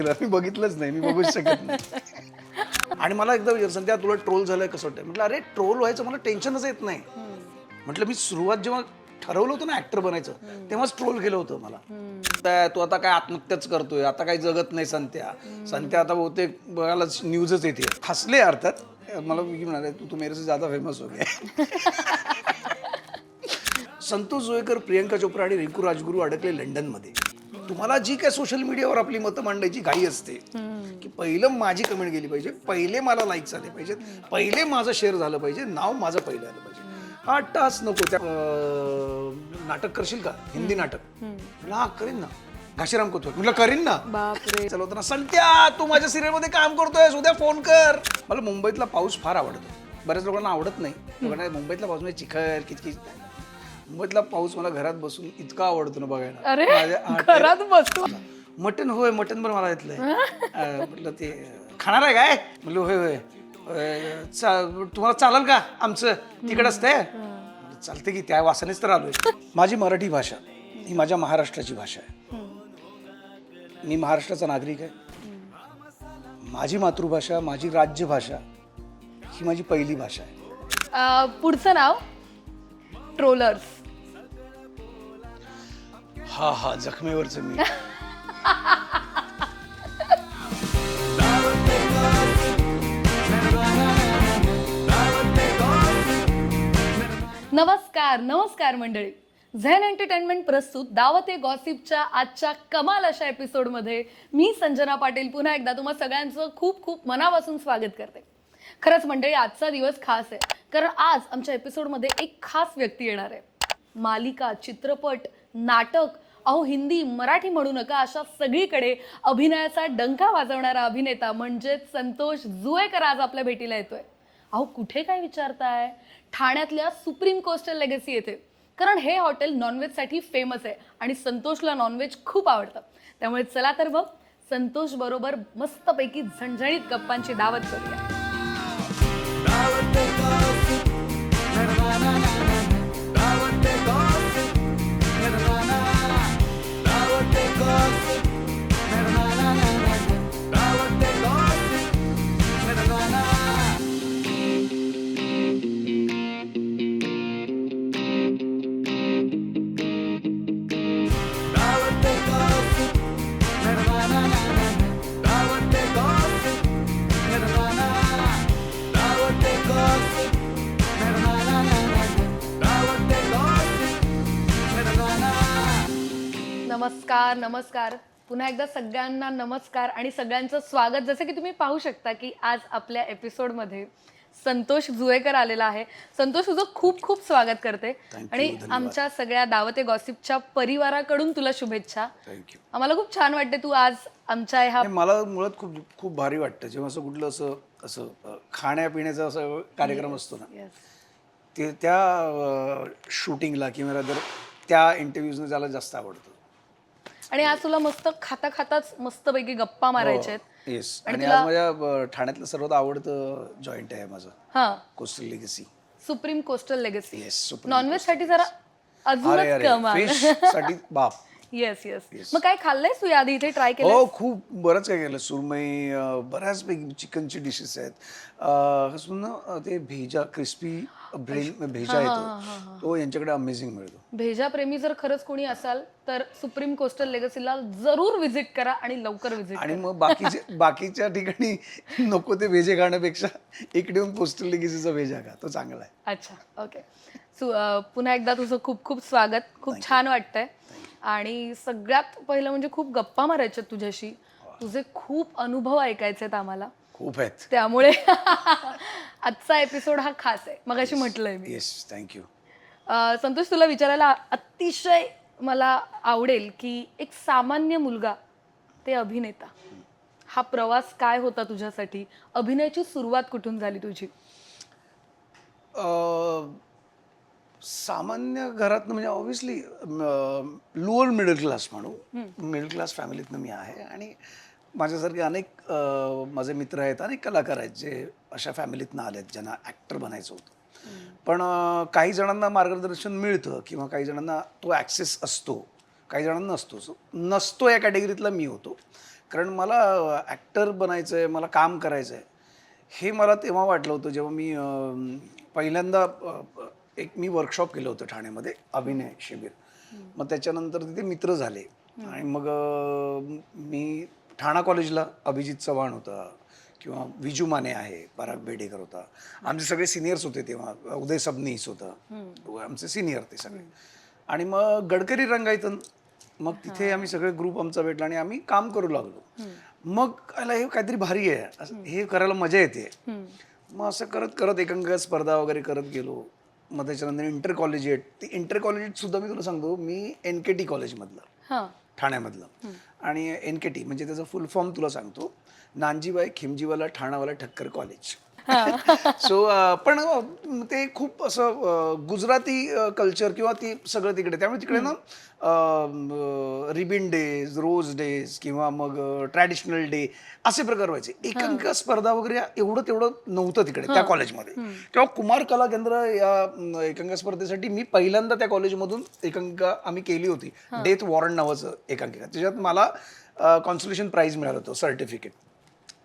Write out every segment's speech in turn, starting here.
Trailer मी बघितलंच नाही, मी बघूच शकत नाही. आणि मला एकदा विचार संध्या तुला ट्रोल झालंय कसं वाटतंय? म्हटलं अरे ट्रोल व्हायचं मला टेन्शनच येत नाही. म्हटलं मी सुरुवात जेव्हा ठरवलं होतं ना ऍक्टर बनायचं तेव्हाच ट्रोल केलं होतं मला. तू आता काय आत्महत्याच करतोय, आता काही जगत नाही संत्या आता बहुतेक बघायला न्यूजच येते. हसले अर्थात. मला म्हणाले तू मेरे से ज्यादा फेमस हो गया. संतोष जोयकर, प्रियंका चोप्रा आणि रिंकू राजगुरू अडकले लंडनमध्ये. तुम्हाला जी काय सोशल मीडियावर आपली मतं मांडायची घाई असते की पहिलं माझी कमेंट गेली पाहिजे, पहिले मला लाईक्स आले पाहिजेत, पहिले माझं शेअर झालं पाहिजे, नाव माझं पहिलं आलं पाहिजे. हा टास्क नको. त्या नाटक करशील का? हिंदी नाटक. म्हटलं हा करीन ना. घाशीराम कोथवड म्हटलं करीन ना. बापरे. चलवताना संत्या तू माझ्या सिरियल मध्ये काम करतोय, उद्या फोन कर. मला मुंबईतला पाऊस फार आवडतो. बऱ्याच लोकांना आवडत नाही. लोकांना मुंबईतला पाऊस म्हणजे चिखल किचकिच. मुंबईतला पाऊस मला घरात बसून इतका आवडतो ना बघायला. अरे घरात बसतो. मटन होय, मटन पण मला येतलंय. म्हटलं ते खाणार आहे काय? म्हटलं होय होय. तुम्हाला चालेल का आमचं तिकडं असतंय? चालते की, त्या वासानेच तर आलोय. माझी मराठी भाषा ही माझ्या महाराष्ट्राची भाषा आहे. मी महाराष्ट्राचा नागरिक आहे. माझी मातृभाषा, माझी राज्यभाषा ही माझी पहिली भाषा आहे. पुढचं नाव ट्रोलर्स. हा हा जखमेवरचं मी. नमस्कार मंडळी. झेन एंटरटेनमेंट प्रस्तुत दावते गॉसिपच्या आजच्या कमाल अशा एपिसोडमध्ये मी संजना पाटील पुन्हा एकदा तुम्हा सगळ्यांचं खूप खूप मनापासून स्वागत करते. खरंच मंडळी आजचा दिवस खास आहे, कारण आज आमच्या एपिसोडमध्ये एक खास व्यक्ती येणार आहे. मालिका, चित्रपट, नाटक, अहो हिंदी मराठी म्हणू नका अशा सगळीकडे अभिनयाचा डंका वाजवणारा अभिनेता म्हणजेच संतोष जुवेकर आज आपल्या भेटीला येतोय. अहो कुठे काय विचारताय? ठाण्यातल्या सुप्रीम कोस्टल लेगसी येथे. कारण हे हॉटेल नॉनव्हेजसाठी फेमस आहे आणि संतोषला नॉनव्हेज खूप आवडतं. त्यामुळे चला तर मग संतोष बरोबर मस्तपैकी झणझणीत गप्पांची दावत करूया. नमस्कार पुन्हा एकदा सगळ्यांना नमस्कार आणि सगळ्यांचं स्वागत. जसं की तुम्ही पाहू शकता की आज आपल्या एपिसोडमध्ये संतोष जुवेकर आलेला आहे. संतोष तुझं खूप खूप स्वागत करते आणि आमच्या सगळ्या दावते गॉसिपच्या परिवाराकडून तुला शुभेच्छा. आम्हाला खूप छान वाटते तू आज आमच्या ह्या. मला मुळात खूप खूप भारी वाटतं जेव्हा असं कुठलं असं खाण्यापिण्याचा असं कार्यक्रम असतो ना, ते त्या शूटिंगला किंवा त्या इंटरव्ह्यूजने त्याला जास्त आवडतं. आणि आज तुला मस्त खाता खाताच मस्तपैकी गप्पा मारायच्या आहेत. येस. आणि आज माझ्या ठाण्यातलं सर्वात आवडतं जॉईंट आहे माझं. हां, coastal legacy. Supreme coastal legacy. Yes. Nonveg साठी जरा अजूनच कमाल. फिश साठी बाप. येस. मग काय खाल्लंयस तू याआधी इथे? ट्राय केलं? हो, खूप बरंच काय केलं. सुरमई, बऱ्याचपैकी चिकनची डिशेस आहेत. ते भेजा क्रिस्पी भेजा येतो तो यांच्याकडे अमेझिंग मिळतो. भेजा प्रेमी जर खरंच कोणी असाल तर सुप्रीम कोस्टल लेगसीला जरूर व्हिजिट करा आणि लवकर व्हिजिट करा. आणि मग बाकीच्या ठिकाणी नको ते भेजे खाण्यापेक्षा इकडे येऊन कोस्टल लेगसीचा भेजा खा, तो चांगला आहे. अच्छा, ओके. पुन्हा एकदा तुझं खूप खूप स्वागत. खूप छान वाटतंय. आणि सगळ्यात पहिलं म्हणजे खूप गप्पा मारायच्या तुझ्याशी. तुझे खूप अनुभव ऐकायचे आहेत आम्हाला. खूप आहेत. त्यामुळे आजचा एपिसोड हा खास आहे. मगाशी म्हटलंय मी. Yes, thank you. संतोष, तुला विचारायला अतिशय मला आवडेल की एक सामान्य मुलगा ते अभिनेता, हा प्रवास काय होता तुझ्यासाठी? अभिनयाची सुरुवात कुठून झाली तुझी? सामान्य घरातनं म्हणजे ऑब्व्हियसली लोअर मिडल क्लास म्हणू, मिडल क्लास फॅमिलीतनं मी आहे. आणि माझ्यासारखे अनेक माझे मित्र आहेत, अनेक कलाकार आहेत जे अशा फॅमिलीतनं आलेत ज्यांना ॲक्टर बनायचं होतं. पण काही जणांना मार्गदर्शन मिळतं किंवा काही जणांना तो ॲक्सेस असतो, काही जणांना नसतो. या कॅटेगरीतला मी होतो. कारण मला ॲक्टर बनायचं आहे, मला काम करायचं आहे, हे मला तेव्हा वाटलं होतं जेव्हा मी पहिल्यांदा एक मी वर्कशॉप केलं होतं ठाण्यामध्ये, अभिनय शिबिर. मग त्याच्यानंतर तिथे मित्र झाले आणि मग मी ठाणा कॉलेजला अभिजित चव्हाण होता किंवा विजू माने आहे, पराग बेडेकर होता, आमचे सगळे सिनियर्स होते तेव्हा, उदय सबनीस होता, आमचे सिनियर ते सगळे. आणि मग गडकरी रंगायतन, मग तिथे आम्ही सगळे ग्रुप आमचा भेटला आणि आम्ही काम करू लागलो. मग हे काहीतरी भारी आहे, हे करायला मजा येते. मग असं करत करत एकांकिका स्पर्धा वगैरे करत गेलो. मग त्याच्यानंतर इंटर कॉलेजिएट, ती इंटर कॉलेजिएट सुद्धा मी तुला सांगतो, मी NKT कॉलेजमधलं, ठाण्यामधलं. आणि NKT म्हणजे त्याचा फुल फॉर्म तुला सांगतो, नानजीबाई खिमजीवाला ठाणावाला ठक्कर कॉलेज. सो पण ते खूप असं गुजराती कल्चर किंवा ती सगळं तिकडे, त्यामुळे तिकडे ना रिबिन डेज, रोज डेज किंवा मग ट्रॅडिशनल डे असे प्रकार व्हायचे. एकांकिका स्पर्धा वगैरे एवढं तेवढं नव्हतं तिकडे त्या कॉलेजमध्ये. तेव्हा कुमार कला केंद्र या एकांकिका स्पर्धेसाठी मी पहिल्यांदा त्या कॉलेजमधून एकांकिका आम्ही केली होती, डेथ वॉरंट नावाचं एकांकिका. त्याच्यात मला कॉन्सोलेशन प्राईज मिळालं होतं, सर्टिफिकेट.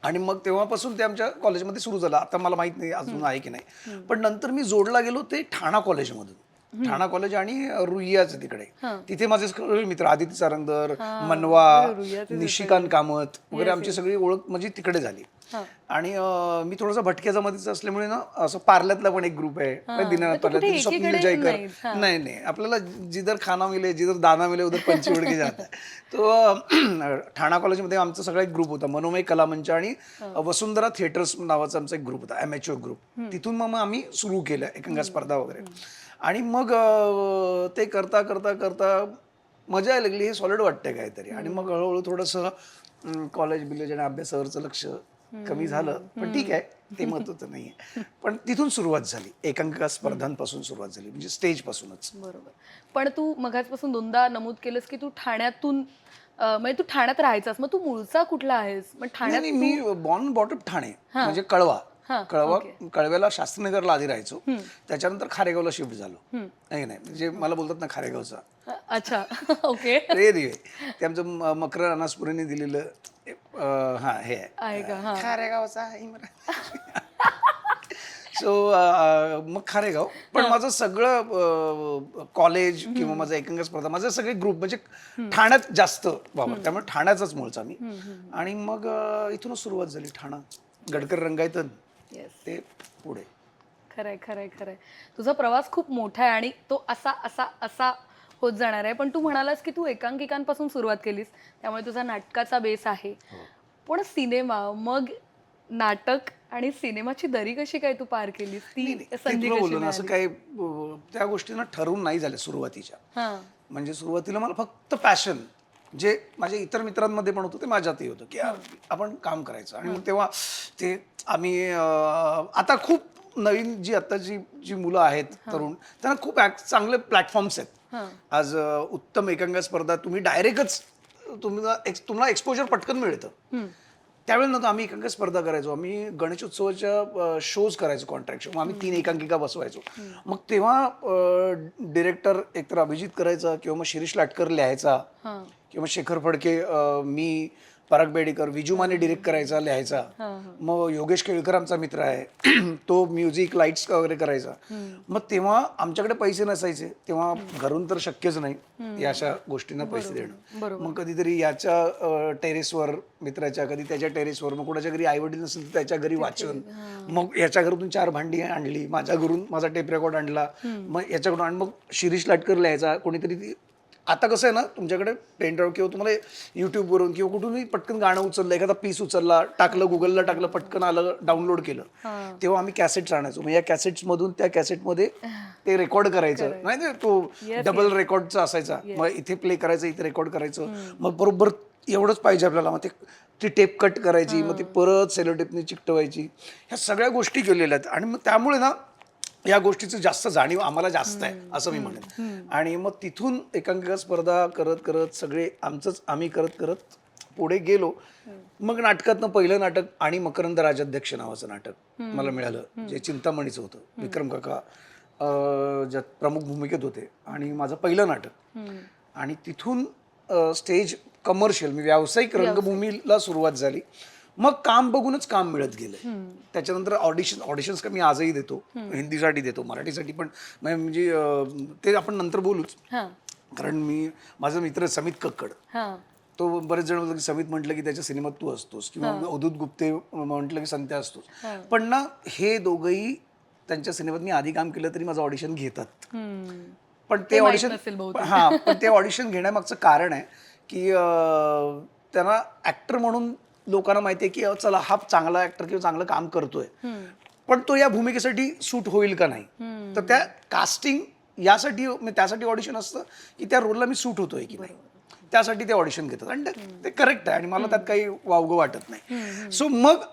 आणि मग तेव्हापासून ते आमच्या कॉलेजमध्ये सुरू झालं. आता मला माहित नाही अजून आहे की नाही, पण नंतर मी जोडला गेलो ते ठाणा कॉलेजमधून. ठाणा कॉलेज आणि रुईयाच तिकडे, तिथे माझे सगळे मित्र, आदिती चारंगधर, मनवा, निशिकांत कामत वगैरे, आमची सगळी ओळख म्हणजे तिकडे झाली. आणि मी थोडासा भटक्या जमातीचा असल्यामुळे ना, असं पार्ल्यातला पण एक ग्रुप आहे, दीनानाथ पार्ल्यात, स्वप्नील जयकर. नाही नाही, आपल्याला जिधर खाना मिले, जिधर दाना मिले उधर पंछी उड़ के जाता है. तो ठाणा कॉलेजमध्ये आमचा सगळा एक ग्रुप होता, मनोमय कलामंच आणि वसुंधरा थिएटर्स नावाचा आमचा एक ग्रुप होता, ॲमेच्युअर ग्रुप. तिथून मग आम्ही सुरू केलं एकांकिका स्पर्धा वगैरे. आणि मग ते करता करता करता मजा यायला लागली, हे सॉलिड वाटतंय काहीतरी. आणि मग हळूहळू थोडंसं कॉलेज बिलेज आणि अभ्यासावरचं लक्ष कमी झालं, पण ठीक आहे, ते महत्त्वाचं नाही आहे. पण तिथून सुरुवात झाली, एकांकिका स्पर्धांपासून सुरुवात झाली, म्हणजे स्टेजपासूनच. बरोबर. पण तू मगाचपासून दोनदा नमूद केलंस की तू ठाण्यातून म्हणजे तू ठाण्यात राहायचास, मग तू मूळचा कुठला आहेस? मग ठाण्यात नाही, मी बॉर्न बॉटअप ठाणे, म्हणजे कळवा. कळव्याला शास्त्रीनगरला आधी राहायचो, त्याच्यानंतर खारेगावला शिफ्ट झालो. नाही नाही, म्हणजे मला बोलतात ना खारेगावचा. अच्छा, ओके. रे दिवे, ते आमचं मकर अनासपुरीने दिलेलं हे आहे खारेगावचा. सो मग खारेगाव. पण माझं सगळं कॉलेज किंवा माझं एकांकिका स्पर्धा, माझे सगळे ग्रुप म्हणजे ठाण्यात जास्त वावर, त्यामुळे ठाण्याचाच मूळचा मी. आणि मग इथूनच सुरुवात झाली, ठाणा, गडकरी रंगायतन, ते पुढे. खरंय खरंय खरंय. तुझा प्रवास खूप मोठा आहे आणि तो असा असा असा होत जाणार आहे. पण तू म्हणालास की तू एकांकिकांपासून सुरुवात केलीस, त्यामुळे तुझा नाटकाचा बेस आहे. पण सिनेमा, मग नाटक आणि सिनेमाची दरी कशी काय तू पार केलीस? ती संधी कशी बोललो ना, असं काही त्या गोष्टींना ठरवून नाही झाल्या सुरुवातीच्या. म्हणजे सुरुवातीला मला फक्त पॅशन, जे माझ्या इतर मित्रांमध्ये पण होतं ते माझ्यातही होतं, की आपण काम करायचं. आणि मग तेव्हा ते आम्ही आता खूप नवीन जी आत्ताची जी मुलं आहेत तरुण, त्यांना खूप चांगले प्लॅटफॉर्म्स आहेत. आज उत्तम एकांकिका स्पर्धा, तुम्ही डायरेक्टच तुम्हाला एक्सपोजर पटकन मिळतं. त्यावेळेस नव्हतं, आम्ही एकांकिका स्पर्धा करायचो, आम्ही गणेशोत्सवाच्या शोज करायचो कॉन्ट्रॅक्ट शो. मग आम्ही 3 एकांकिका बसवायचो. मग तेव्हा डिरेक्टर एकतर अभिजित करायचा किंवा मग शिरीष लाटकर लिहायचा किंवा शेखर फडके, मी, पराग बेडेकर, विजू माने डिरेक्ट करायचा, लिहायचा. मग योगेश केळकर आमचा मित्र आहे, तो म्युझिक लाईट्स वगैरे करायचा. मग तेव्हा आमच्याकडे पैसे नसायचे, तेव्हा घरून तर शक्यच नाही या अशा गोष्टींना पैसे देणं. मग कधीतरी याच्या टेरेसवर मित्राच्या, कधी त्याच्या टेरेसवर, मग कोणाच्या घरी आईवडील नसेल तर त्याच्या घरी वाचन, मग याच्या घरातून 4 भांडी आणली, माझ्या घरून माझा टेप रेकॉर्ड आणला, मग याच्याकडून. आणि मग शिरीष लाटकर लिहायचा, कोणीतरी. आता कसं आहे ना, तुमच्याकडे पेनड्राईव्ह किंवा तुम्हाला युट्यूबवरून किंवा कुठूनही पटकन गाणं उचललं, एखादा पीस उचलला, टाकलं गुगलला, टाकलं, पटकन आलं, डाउनलोड केलं. तेव्हा आम्ही कॅसेट्स आणायचो. मग या कॅसेट्समधून त्या कॅसेटमध्ये ते रेकॉर्ड करायचं, नाही तो डबल रेकॉर्डचा असायचा. मग इथे प्ले करायचं, इथे रेकॉर्ड करायचं. मग बरोबर एवढंच पाहिजे आपल्याला, मग ती टेप कट करायची, मग ती परत सेलो टेपने चिकटवायची. ह्या सगळ्या गोष्टी केलेल्या आहेत. आणि मग त्यामुळे ना या गोष्टीचं जास्त जाणीव आम्हाला जास्त आहे, असं मी म्हणेन. आणि मग तिथून एकांकिका स्पर्धा करत करत सगळे आम्ही करत करत पुढे गेलो. मग नाटकातनं पहिलं नाटक आणि मकरंद राजाध्यक्ष नावाचं नाटक मला मिळालं, जे चिंतामणीचं होतं. विक्रम काका ज्यात प्रमुख भूमिकेत होते, आणि माझं पहिलं नाटक. आणि तिथून स्टेज कमर्शियल मी व्यावसायिक रंगभूमीला सुरुवात झाली. मग काम बघूनच काम मिळत गेलं. त्याच्यानंतर ऑडिशन्स का मी आजही देतो, हिंदीसाठी देतो, मराठीसाठी पण. म्हणजे ते आपण नंतर बोलूच, कारण माझा मित्र समित कक्कड, तो बरेच जण होतं की समित म्हटलं की त्याच्या सिनेमात तू असतोस, किंवा अवधूत गुप्ते म्हटलं की संत्या असतोच. पण ना हे दोघंही त्यांच्या सिनेमात मी आधी काम केलं तरी माझं ऑडिशन घेतात. पण ते ऑडिशन पण ते ऑडिशन घेण्यामागचं कारण आहे की त्यांना ऍक्टर म्हणून लोकांना माहिती आहे की चला हा चांगला ऍक्टर किंवा चांगलं काम करतोय, पण तो या भूमिकेसाठी सूट होईल का नाही. तर त्या कास्टिंग यासाठी त्यासाठी ऑडिशन असतं की त्या रोलला मी सूट होतोय की नाही, त्यासाठी ते ऑडिशन घेतात. आणि ते करेक्ट आहे आणि मला त्यात काही वावगं वाटत नाही. सो मग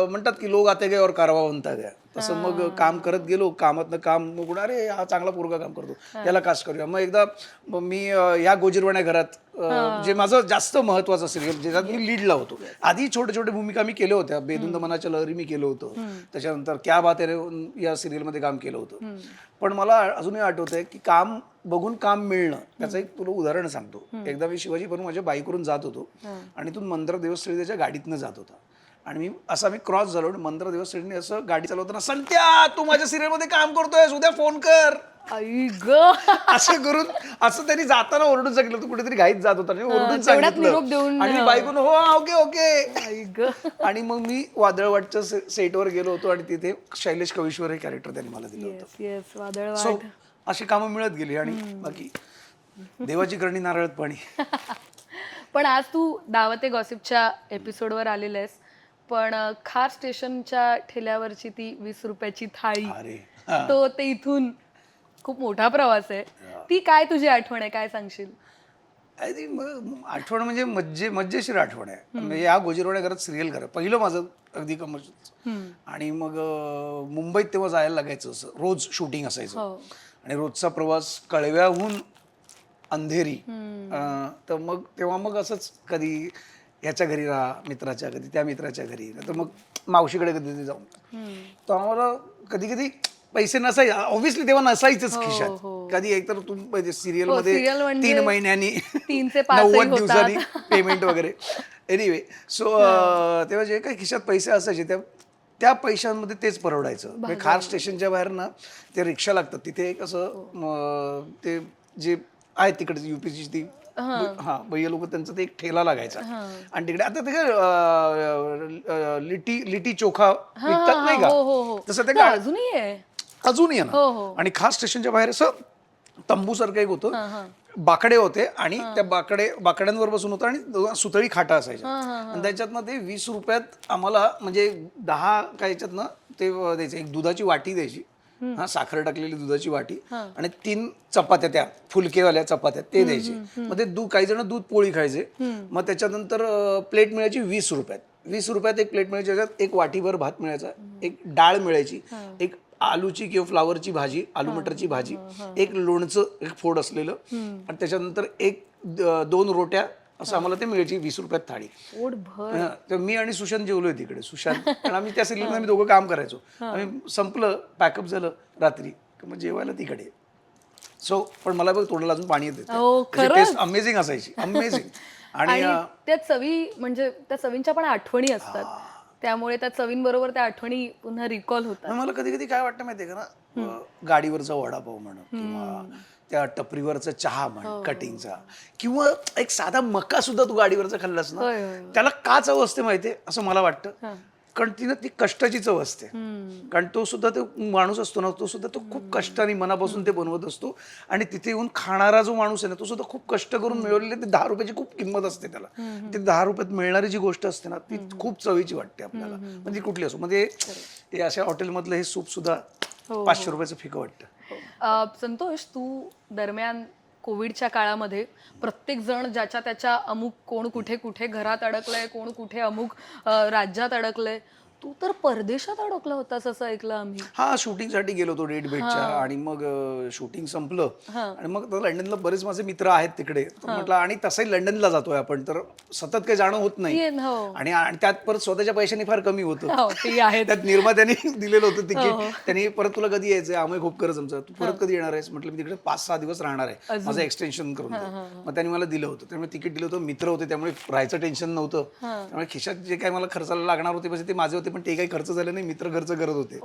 म्हणतात की लोक आते गए और कारवा बनता गया, तसं मग काम करत गेलो. कामातनं काम मग अरे हा चांगला पोरगा काम करतो, याला कास्ट करूया. मग एकदा मी या गोजीरवाण्या घरात, जे माझं जास्त महत्वाचं सिरियल ज्याच्यात मी लीडला होतो. आधी छोटे छोटे भूमिका मी केल्या होत्या. बेधुंद मनाच्या लहरी मी केलं होतं, त्याच्यानंतर क्या बात है या सिरियलमध्ये काम केलं होतं. पण मला अजूनही आठवतंय की काम बघून काम मिळणं, त्याचं एक तुला उदाहरण सांगतो. एकदा मी शिवाजी पण माझ्या बाईकवरून जात होतो आणि इथून मंत्र देवस्थळी त्याच्या गाडीतनं जात होता. आणि मी क्रॉस झालो आणि मंत्र देवस्थळीने असं गाडी चालवताना, संत्या तू माझ्या सिरियलमध्ये काम करतोय, उद्या फोन कर, असं करून असं त्यांनी जाताना ओरडून सांगितलं. तू कुठेतरी घाईत जात होता, ओरडून सांगितलं. आणि बायकोनं हो ओके ओके. आणि मग मी वादळवाटच्या सेटवर गेलो होतो आणि तिथे शैलेश कविश्वर हे कॅरेक्टर त्यांनी मला दिलं होतं. सो अशी कामं मिळत गेली आणि बाकी देवाची करणी नारळात पाणी. पण आज तू दावते गॉसिपच्या एपिसोडवर आलेला आहेस, पण खार स्टेशनच्या ठेल्यावरची ती 20 रुपयाची थाळी, तो ते इथून खूप मोठा प्रवास आहे. ती काय तुझी आठवण आहे, काय सांगशील? आठवण म्हणजे मज्जेशीर आठवण आहे. म्हणजे या गोजीरवाड्या घरात सिरियल करा पहिलं माझं अगदी कमर्शियल. आणि मग मुंबईत तेव्हा जायला लागायचं, असं रोज शूटिंग असायचं आणि रोजचा प्रवास कळव्याहून अंधेरी. तर मग तेव्हा मग असंच कधी ह्याच्या घरी राहा मित्राच्या, कधी त्या मित्राच्या घरी, तर मग मावशीकडे कधी जाऊन. तर आम्हाला कधी कधी पैसे नसायचे, ऑब्व्हियसली तेव्हा नसायचंच खिशात. कधी एकतर तुम्ही सिरियल मध्ये 3 महिन्यांनी 90 दिवसांनी पेमेंट वगैरे. एनिवे, सो तेव्हा जे काही खिशात पैसे असायचे त्या पैशांमध्ये तेच परवडायचं. म्हणजे खार स्टेशनच्या बाहेर ना ते रिक्षा लागतात, तिथे एक असं ते जे आहे तिकडे युपीची ती भैया लोक, त्यांचा ते एक ठेला लागायचा. आणि तिकडे आता ते लिटी चोखा विकतात नाही का, तसं ते अजूनही आहे ना. आणि खास स्टेशनच्या बाहेर असं तंबू सारखं एक होतं, बाकडे होते आणि त्या बाकड्यांवर बसून होतं आणि सुतळी खाटा असायच्या. आणि त्याच्यातनं ते 20 रुपयात आम्हाला म्हणजे 10 काय याच्यातनं ते द्यायचं. एक दुधाची वाटी द्यायची, साखर टाकलेली दुधाची वाटी, आणि 3 चपात्या, त्या फुलकेवाल्या चपात्या ते द्यायचे. मग ते काही जण दूध पोळी खायचे. मग त्याच्यानंतर प्लेट मिळायची 20 रुपयात. 20 रुपयात एक प्लेट मिळायची, त्याच्यात एक वाटीभर भात मिळायचा, एक डाळ मिळायची, एक आलूची किंवा फ्लावरची भाजी, आलू मटरची भाजी, एक लोणचं, एक फोड असलेलं, आणि त्याच्यानंतर 2 रोट्या, असं आम्हाला ते मिळायची 20 रुपयात थाळी. तर मी आणि सुशांत जेवलोय तिकडे. सुशांत, कारण आम्ही त्या सिरियलमध्ये आम्ही दोघं काम करायचो. आम्ही संपलं, पॅकअप झालं रात्री, मग जेवायला तिकडे. सो पण मला बघ तोंडाला अजून पाणी येते. टेस्ट अमेझिंग असायची, अमेझिंग. आणि त्या चवी, म्हणजे त्या चवींच्या पण आठवणी असतात, त्यामुळे त्या चवींबरोबर त्या आठवणी पुन्हा रिकॉल होतात. मला कधी कधी काय वाटतं माहितीये का ना, गाडीवरचा वडापाव म्हण, किंवा त्या टपरीवरचा चहा म्हण कटिंगचा, किंवा एक साधा मका सुद्धा तू गाडीवरचा खाल्लास ना, त्याला का चव असते माहितीये असं मला वाटतं. कारण ती कष्टाची चव असते. कारण तो सुद्धा तो माणूस असतो ना, तो सुद्धा तो खूप कष्टाने मनापासून ते बनवत असतो. आणि तिथे येऊन खाणारा जो माणूस आहे ना, तो सुद्धा खूप कष्ट करून मिळवलेले ते 10 रुपयाची खूप किंमत असते त्याला. ते 10 रुपयात मिळणारी जी गोष्ट असते ना, ती खूप चवीची वाटते आपल्याला. म्हणजे कुठली असो, म्हणजे अशा हॉटेलमधलं हे सूप सुद्धा 500 रुपयाचं फिकं वाटतं. संतोष, तू दरम्यान कोविडच्या काळामध्ये प्रत्येक जण ज्याच्या त्याच्या अमुक, कोण कुठे कुठे घरात अडकलंय, कोण कुठे अमुक राज्यात अडकलंय, तू तर परदेशात अडकला होतास असं ऐकलं आम्ही. हा शूटिंगसाठी गेलो होतो डेट बेटच्या आणि मग शूटिंग संपलं आणि मग लंडनला बरेच माझे मित्र आहेत तिकडे म्हटलं आणि तसंही लंडनला जातोय आपण तर सतत काही जाणं होत नाही हो. आणि त्यात परत स्वतःच्या पैशाने फार कमी होतं. हो, ते आहे. त्यात निर्मात्याने दिलेलं होतं तिकीट. त्यांनी परत तुला कधी यायचंय अमय खोपकरच आमचा तू परत कधी येणार आहेस म्हटलं मी तिकडे 5-6 दिवस राहणार आहे माझं एक्सटेन्शन करून दे. मग त्यांनी मला दिलं होतं त्यामुळे तिकीट दिलं होतं मित्र होते त्यामुळे राहायचं टेन्शन नव्हतं त्यामुळे खिशात जे काही मला खर्चाला लागणार होते म्हणजे ते माझे होते पण ते काही खर्च झाले नाही मित्र खर्च करत होते.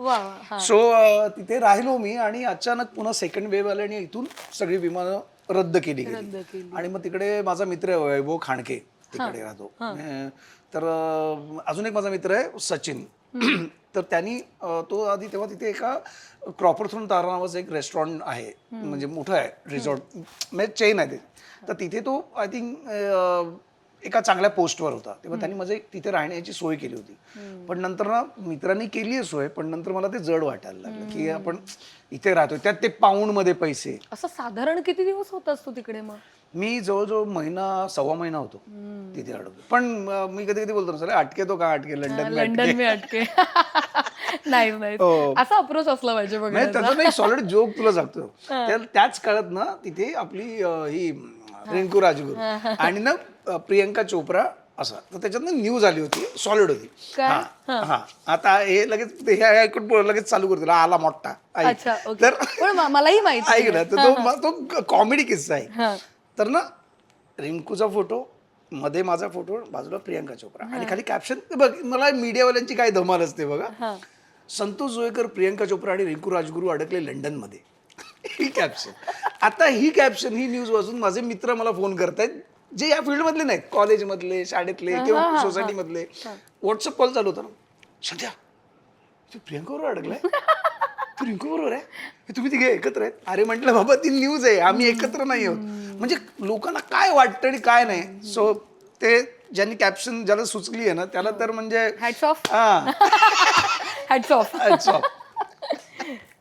सो तिथे राहिलो मी आणि अचानक पुन्हा सेकंड वेव्ह आले आणि इथून सगळी विमानं रद्द केली गेली आणि मग तिकडे माझा मित्र आहे वैभव खांडके तिकडे राहतो. तर अजून एक माझा मित्र आहे सचिन तर त्यांनी तो आधी तेव्हा तिथे एका क्रॉपरथ्रोन तारा नावाचं एक रेस्टॉरंट आहे म्हणजे मोठं आहे रिसॉर्ट म्हणजे चेन आहे ते तर तिथे तो आय थिंक एका चांगल्या पोस्टवर होता तेव्हा त्यांनी माझे तिथे राहण्याची सोय केली होती पण नंतर ना मित्रांनी केली आहे सोय पण नंतर मला ते जड वाटायला लागलं की आपण इथे राहतोय त्यात ते पाऊंडमध्ये पैसे. असं साधारण किती दिवस होतास तू तिकडे मग? मी जवळजवळ सव्वा महिना होतो तिथे अडकलो पण मी कधी कधी बोलतो ना अटके का अटके लंडन मी अटके नाही असा अप्रोच असला पाहिजे बघ. त्याचा एक सॉलिड जोक तुला सांगतो त्याच काळात ना तिथे आपली ही रिंकू राजगुरू आणि ना प्रियंका चोप्रा असा तर त्याच्यात न्यूज आली होती सॉलिड होती. हा आता हे लगेच हे ऐकून लगेच चालू करतो आला मोठा तर मलाही माहिती ऐक ना तर तो कॉमेडी किस्सा आहे. तर ना रिंकूचा फोटो मध्ये माझा फोटो बाजूला प्रियंका चोप्रा आणि खाली कॅप्शन बघ मला मीडियावाल्यांची काय धमाल असते बघा संतोष जोयकर प्रियंका चोप्रा आणि रिंकू राजगुरू अडकले लंडन मध्ये ही कॅप्शन. आता ही कॅप्शन ही न्यूज वाचून माझे मित्र मला फोन करतायत जे या फील्ड मधले नाहीत कॉलेजमधले शाळेतले किंवा सोसायटी मधले व्हॉट्सअप कॉल चालू होता ना सध्या तू प्रियंका बरोबर अडकलाय तू रिंकू बरोबर आहे तुम्ही तिघे एकत्र आहेत. अरे म्हटलं बाबा ती न्यूज आहे आम्ही एकत्र नाही आहोत. म्हणजे लोकांना काय वाटतं आणि काय नाही. सो ते ज्यांनी कॅप्शन ज्याला सुचली आहे ना त्याला तर म्हणजे हॅट्स ऑफ.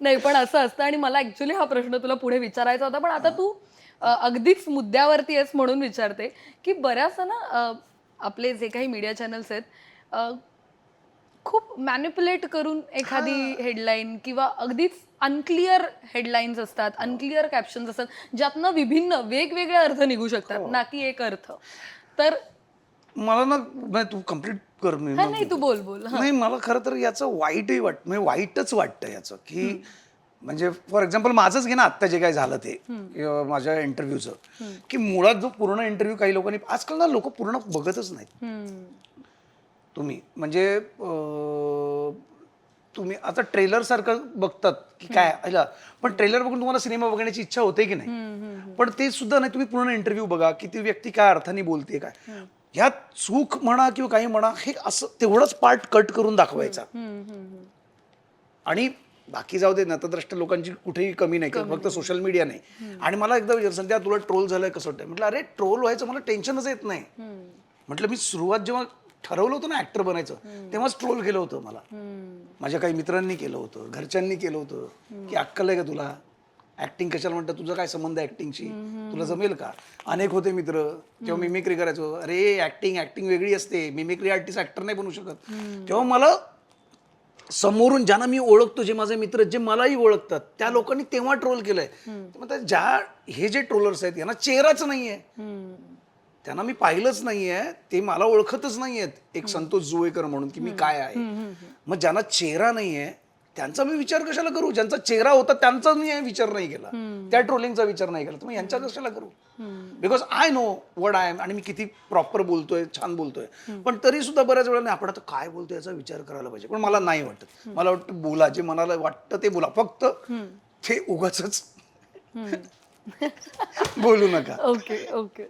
नाही पण असं असतं आणि मला ऍक्च्युली हा प्रश्न तुला पुढे विचारायचा होता पण आता तू अगदीच मुद्द्यावरती आहेस म्हणून विचारते की बऱ्याच ना आपले जे काही मीडिया चॅनल्स आहेत खूप मॅनिप्युलेट करून एखादी हेडलाईन किंवा अगदीच अनक्लिअर हेडलाईन्स असतात अनक्लिअर कॅप्शन्स असतात ज्यातनं विभिन्न वेगवेगळे अर्थ निघू शकतात ना की एक अर्थ. तर मला ना तू कम्प्लीट कर नाही तू बोल नाही मला खरं तर याचं वाईटही म्हणजे वाईटच वाटतं याचं की म्हणजे फॉर एक्झाम्पल माझंच घे ना आत्ता जे काय झालं ते माझ्या इंटरव्ह्यूचं की मुळात जो पूर्ण इंटरव्ह्यू काही लोकांनी आजकाल ना लोक पूर्ण बघतच नाहीत. तुम्ही म्हणजे तुम्ही आता ट्रेलर सारखं बघतात की काय पण ट्रेलर बघून तुम्हाला सिनेमा बघण्याची इच्छा होते की नाही पण ते सुद्धा नाही तुम्ही पूर्ण इंटरव्ह्यू बघा की ती व्यक्ती काय अर्थाने बोलते काय ह्यात चूक म्हणा किंवा काही म्हणा हे असं तेवढंच पार्ट कट करून दाखवायचा आणि बाकी जाऊ दे नतद्रष्ट लोकांची कुठेही कमी नाही फक्त सोशल मीडिया नाही. आणि मला एकदा विचार सध्या तुला ट्रोल झालंय कसं वाटतं म्हटलं अरे ट्रोल व्हायचं मला टेन्शनच येत नाही. म्हटलं मी सुरुवात जेव्हा ठरवलं होतं ना ऍक्टर बनायचं तेव्हाच ट्रोल केलं होतं मला माझ्या काही मित्रांनी केलं होतं घरच्यांनी केलं होतं की अक्कल आहे का तुला ऍक्टिंग कशाला म्हणतात तुझा काय संबंध आहे ऍक्टिंगशी तुला जमेल का. अनेक होते मित्र जेव्हा मिमिक्री करायचो अरे ऍक्टिंग वेगळी असते मिमिक्री आर्टिस्ट ऍक्टर नाही बनू शकत. तेव्हा मला समोरून ज्यांना मी ओळखतो जे माझे मित्र जे मलाही ओळखतात त्या लोकांनी तेव्हा ट्रोल केलंय. ज्या हे जे ट्रोलर्स आहेत यांना चेहराच नाहीये त्यांना मी पाहिलंच नाहीये ते मला ओळखतच नाहीयेत एक संतोष जुवेकर म्हणून की मी काय आहे. मग ज्यांना चेहरा नाहीये त्यांचा मी विचार कशाला करू ज्यांचा चेहरा होता त्यांचा मी विचार नाही केला त्या ट्रोलिंगचा विचार नाही केला तर मग यांचा कशाला करू. Because I know what I am आणि मी किती प्रॉपर बोलतोय छान बोलतोय पण तरी सुद्धा बऱ्याच वेळा नाही आपण आता काय बोलतोय याचा विचार करायला पाहिजे पण मला नाही वाटत. मला वाटतं बोला जे मनाला वाटतं ते बोला फक्त ते उगाचच बोलू नका. ओके.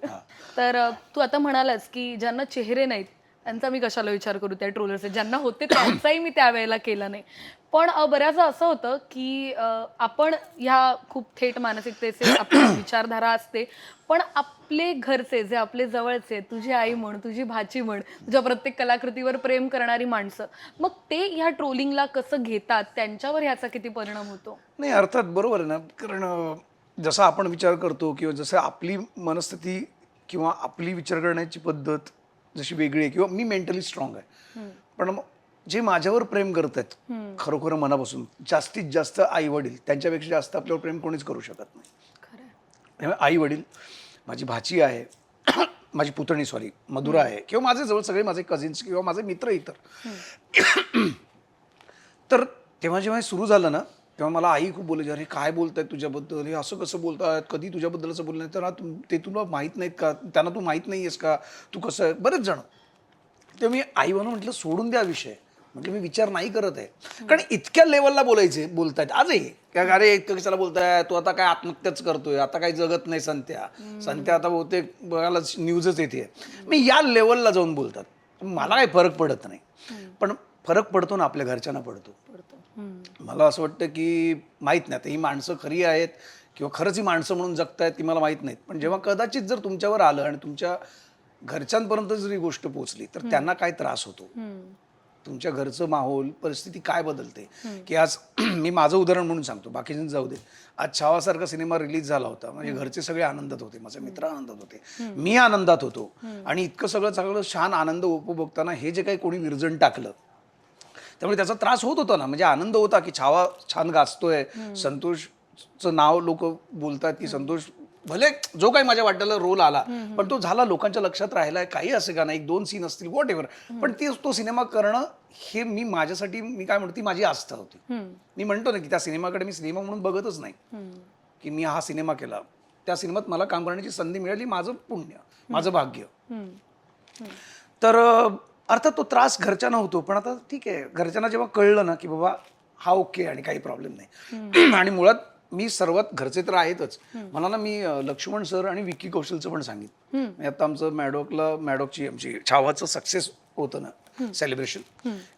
तर तू आता म्हणालास की ज्यांना चेहरे नाहीत त्यांचा मी कशाला विचार करू त्या ट्रोलर्स ज्यांना होते त्यांचाही मी त्यावेळेला केला नाही. पण बऱ्याचदा असं होतं की आपण ह्या खूप थेट मानसिकतेचे आपली विचारधारा असते पण आपले घरचे जे आपले जवळचे तुझी आई म्हण तुझी भाची म्हण तुझ्या प्रत्येक कलाकृतीवर प्रेम करणारी माणसं मग ते ह्या ट्रोलिंगला कसं घेतात त्यांच्यावर ह्याचा किती परिणाम होतो. नाही अर्थात बरोबर आहे ना कारण जसा आपण विचार करतो किंवा जसं आपली मनस्थिती किंवा आपली विचार करण्याची पद्धत जशी वेगळी आहे किंवा मी मेंटली स्ट्रॉंग आहे पण जे माझ्यावर प्रेम करत आहेत खरोखर मनापासून, जास्तीत जास्त आई वडील, त्यांच्यापेक्षा जास्त आपल्यावर प्रेम कोणीच करू शकत नाही. खरं आई वडील, माझी भाची आहे, माझी पुतणी सॉरी मधुरा आहे, किंवा माझे जवळ सगळे माझे कझिन्स किंवा माझे मित्र इतर. तर तेव्हा जेव्हा हे सुरू झालं ना, तेव्हा मला आई खूप बोलायची, अरे काय बोलतायत तुझ्याबद्दल, हे असं कसं बोलतायत, कधी तुझ्याबद्दल असं बोललं नाही तर ते तुला माहीत नाहीत का, त्यांना तू माहीत नाही आहेस का, तू कसं आहे, बरेच जण. तेव्हा मी आई म्हणून म्हटलं सोडून द्या विषय, म्हटलं मी विचार नाही करत आहे. कारण इतक्या लेवलला बोलतायत आजही, का अरे इतकं कशाला बोलताय, तू आता काय आत्महत्याच करतोय, आता काही जगत नाही संत्या आता बहुतेक बघायला न्यूजच येते. मी या लेवलला जाऊन बोलतात, मला काही फरक पडत नाही. पण फरक पडतो ना आपल्या घरच्यांना पडतो. मला असं वाटतं की माहीत नाही आता ही माणसं खरी आहेत किंवा खरंच ही माणसं म्हणून जगतायत ती मला माहीत नाहीत, पण जेव्हा कदाचित जर तुमच्यावर आलं आणि तुमच्या घरच्यांपर्यंत जर ही गोष्ट पोहोचली तर त्यांना काय त्रास होतो, तुमच्या घरचं माहोल परिस्थिती काय बदलते. की आज मी माझं उदाहरण म्हणून सांगतो, बाकीच्यांनी जाऊ दे. आज छावासारखा सिनेमा रिलीज झाला होता, म्हणजे घरचे सगळे आनंदात होते, माझे मित्र आनंदात होते, मी आनंदात होतो, आणि इतकं सगळं चांगलं छान आनंद उपभोगताना हे जे काही कोणी विरजण टाकलं, त्यामुळे त्याचा त्रास होत होता ना. म्हणजे आनंद होता की छावा छान गाजतोय, संतोषचं नाव लोक बोलतात की संतोष, भले जो काही माझ्या वाट्याला रोल आला पण तो झाला, लोकांच्या लक्षात राहिलाय, काही असे का नाही, 1-2 सीन असतील व्हॉट एव्हर, पण तो सिनेमा करणं हे मी माझ्यासाठी, मी काय म्हणते, माझी आस्था होती. मी म्हणतो ना की त्या सिनेमाकडे मी सिनेमा म्हणून बघतच नाही की मी हा सिनेमा केला, त्या सिनेमात मला काम करण्याची संधी मिळाली, माझं पुण्य, माझं भाग्य. तर अर्थात तो त्रास घरच्यांना होतो, पण आता ठीक आहे, घरच्यांना जेव्हा कळलं ना की बाबा हा ओके आणि काही प्रॉब्लेम नाही. आणि मुळात मी सर्वात, घरचे तर आहेतच, मला ना, मी लक्ष्मण सर आणि विक्की कौशलचं पण सांगितलं. आता आमचं मॅडॉकची आमची छावाचं सक्सेस होतं ना सेलिब्रेशन,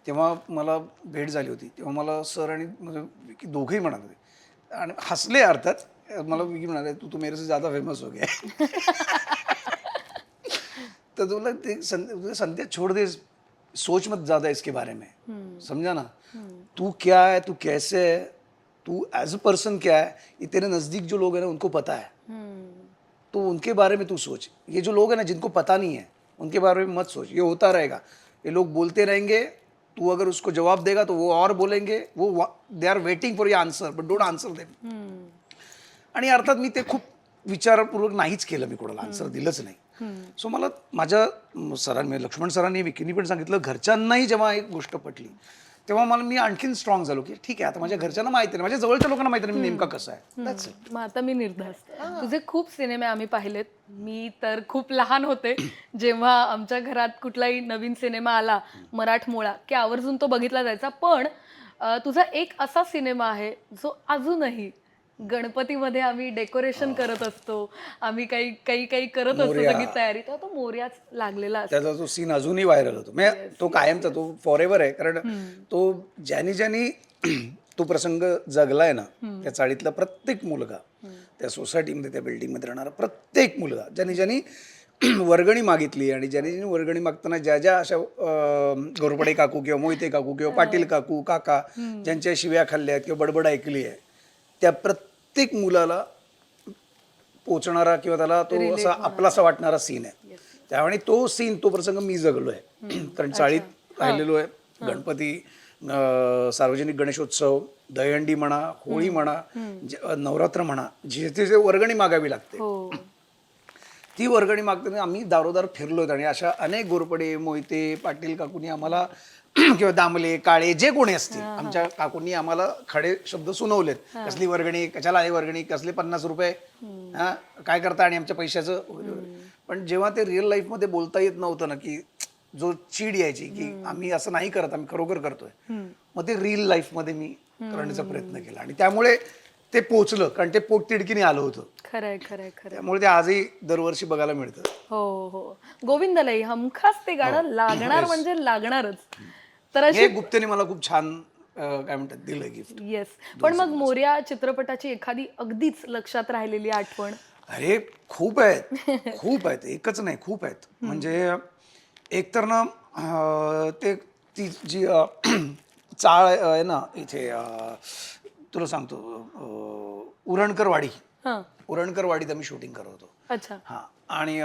तेव्हा मला भेट झाली होती. तेव्हा मला सर आणि विक्की दोघेही म्हणाले आणि हसले अर्थात. मला विक्की म्हणाले, तू मेरे से ज्यादा फेमस हो गया. तो बोला, संध्या छोड़ दे, सोच मत ज्यादा इसके बारे में, समझा ना, तू क्या है, तू कैसे है, तू एज अ पर्सन क्या है, ये तेरे नजदीक जो लोग हैं ना उनको पता है, तो उनके बारे में तू सोच. ये जो लोग हैं ना जिनको पता नहीं है उनके बारे में मत सोच, ये होता रहेगा, ये लोग बोलते रहेंगे, तू अगर उसको जवाब देगा तो वो और बोलेंगे, वो they are waiting for your answer but don't answer them. आणि अर्थात मी ते खूप विचारपूर्वक नाहीच केलं, मी कोणाला आन्सर दिलंच नाही. सो मला माझ्या सरांनी, लक्ष्मण सरांनी, विकीनी पण सांगितलं, घरच्यांनाही जेव्हा एक गोष्ट पटली तेव्हा मी आणखीन स्ट्रॉंग झालो की ठीक आहे, आता माझ्या घरच्यांना माहिती नाही, माझ्या जवळच्या लोकांना माहिती नाही मी नेमका कसा आहे. That's it. मग आता मी निर्धास्त. तुझे खूप सिनेमे आम्ही पाहिलेत. मी तर खूप लहान होते जेव्हा आमच्या घरात कुठलाही नवीन सिनेमा आला मराठमोळा की आवर्जून तो बघितला जायचा. पण तुझा एक असा सिनेमा आहे जो अजूनही गणपतीमध्ये आम्ही डेकोरेशन करत असतो, आम्ही काही काही काही करत असतो सगळी तयारी, तेव्हा तो मोरयाच लागलेला असतो. त्याचा तो सीन अजूनही व्हायरल होतो, म्हणजे तो कायमचा, तो फॉर एव्हर आहे. कारण तो ज्यांनी तो प्रसंग जगलाय ना, त्या चाळीतला प्रत्येक मुलगा, त्या सोसायटीमध्ये, त्या बिल्डिंगमध्ये राहणारा प्रत्येक मुलगा, ज्यांनी वर्गणी मागितली आणि ज्यांनी वर्गणी मागताना ज्या अशा घोरपडे काकू किंवा मोहिते काकू किंवा पाटील काकू काका ज्यांच्या शिव्या खाल्ल्या किंवा बडबड ऐकली आहे, त्या प्रत्येक मुलाला पोचणारा किंवा त्याला तो असा आपलासा वाटणारा सीन आहे. त्यामुळे तो सीन, तो प्रसंग मी जगलो आहे. कारण चाळीत राहिलेलो आहे. गणपती, सार्वजनिक गणेशोत्सव, दहीहंडी म्हणा, होळी म्हणा, नवरात्र म्हणा, जे वर्गणी मागावी लागते, ती वर्गणी मागताना आम्ही दारोदार फिरलोय. आणि अशा अनेक गोरपडे, मोहिते, पाटील काकूंनी आम्हाला किंवा दामले, काळे, जे कोणी असतील, आमच्या काकूंनी आम्हाला खडे शब्द सुनवलेत. कसली वर्गणी, कशाला आहे वर्गणी, कसले 50 रुपये, हा काय करता, आणि आमच्या पैशाचं. पण जेव्हा ते रिअल लाईफमध्ये बोलता येत नव्हतं ना, की जो चीड यायची की आम्ही असं नाही करत, आम्ही खरोखर करतोय, मग ते रिअल लाईफमध्ये मी करण्याचा प्रयत्न केला आणि त्यामुळे ते पोचलं. कारण ते पोट तिडकीने आलं होतं. खरंय खरंय खरंय. त्यामुळे ते आजही दरवर्षी बघायला मिळतं. हो हो, गोविंदलाई हमखास ते गाणं लागणार म्हणजे लागणारच. तर हे गुप्तेने मला खूप छान काय म्हणतात दिलं गिफ्ट. येस. पण मग मोरया चित्रपटाची एखादी अगदीच लक्षात राहिलेली आठवण? अरे खूप आहेत, खूप आहेत, एकच नाही, खूप आहेत. म्हणजे एक तर ना, ते ती जी चाळ आहे ना इथे, तुला सांगतो, उरणकरवाडी, हा उरणकरवाडीत आम्ही शूटिंग करत होतो. अच्छा. हा आणि